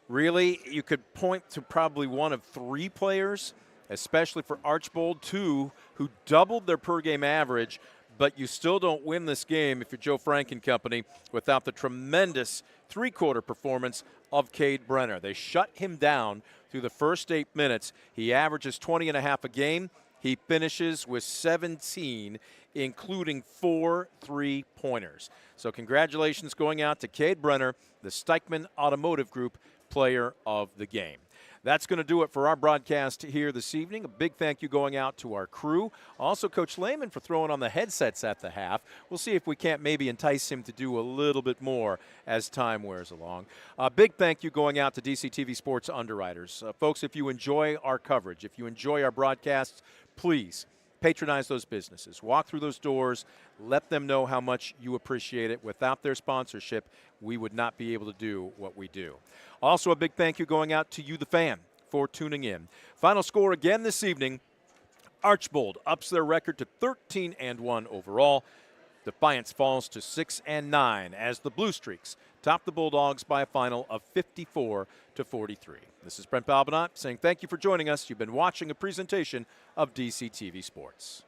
Really, you could point to probably one of 3 players, especially for Archbold, 2 who doubled their per-game average, but you still don't win this game if you're Joe Frank and company without the tremendous three-quarter performance of Cade Brenner. They shut him down through the first 8 minutes. He averages 20.5 a game. He finishes with 17, including 4 3-pointers. So congratulations going out to Cade Brenner, the Steichman Automotive Group Player of the Game. That's going to do it for our broadcast here this evening. A big thank you going out to our crew. Also, Coach Lehman for throwing on the headsets at the half. We'll see if we can't maybe entice him to do a little bit more as time wears along. A big thank you going out to DCTV Sports underwriters. Folks, if you enjoy our coverage, if you enjoy our broadcasts, please patronize those businesses. Walk through those doors. Let them know how much you appreciate it. Without their sponsorship, we would not be able to do what we do. Also, a big thank you going out to you, the fan, for tuning in. Final score again this evening. Archbold ups their record to 13-1 overall. Defiance falls to 6-9 as the Blue Streaks top the Bulldogs by a final of 54-43. This is Brent Balbinot saying thank you for joining us. You've been watching a presentation of DCTV Sports.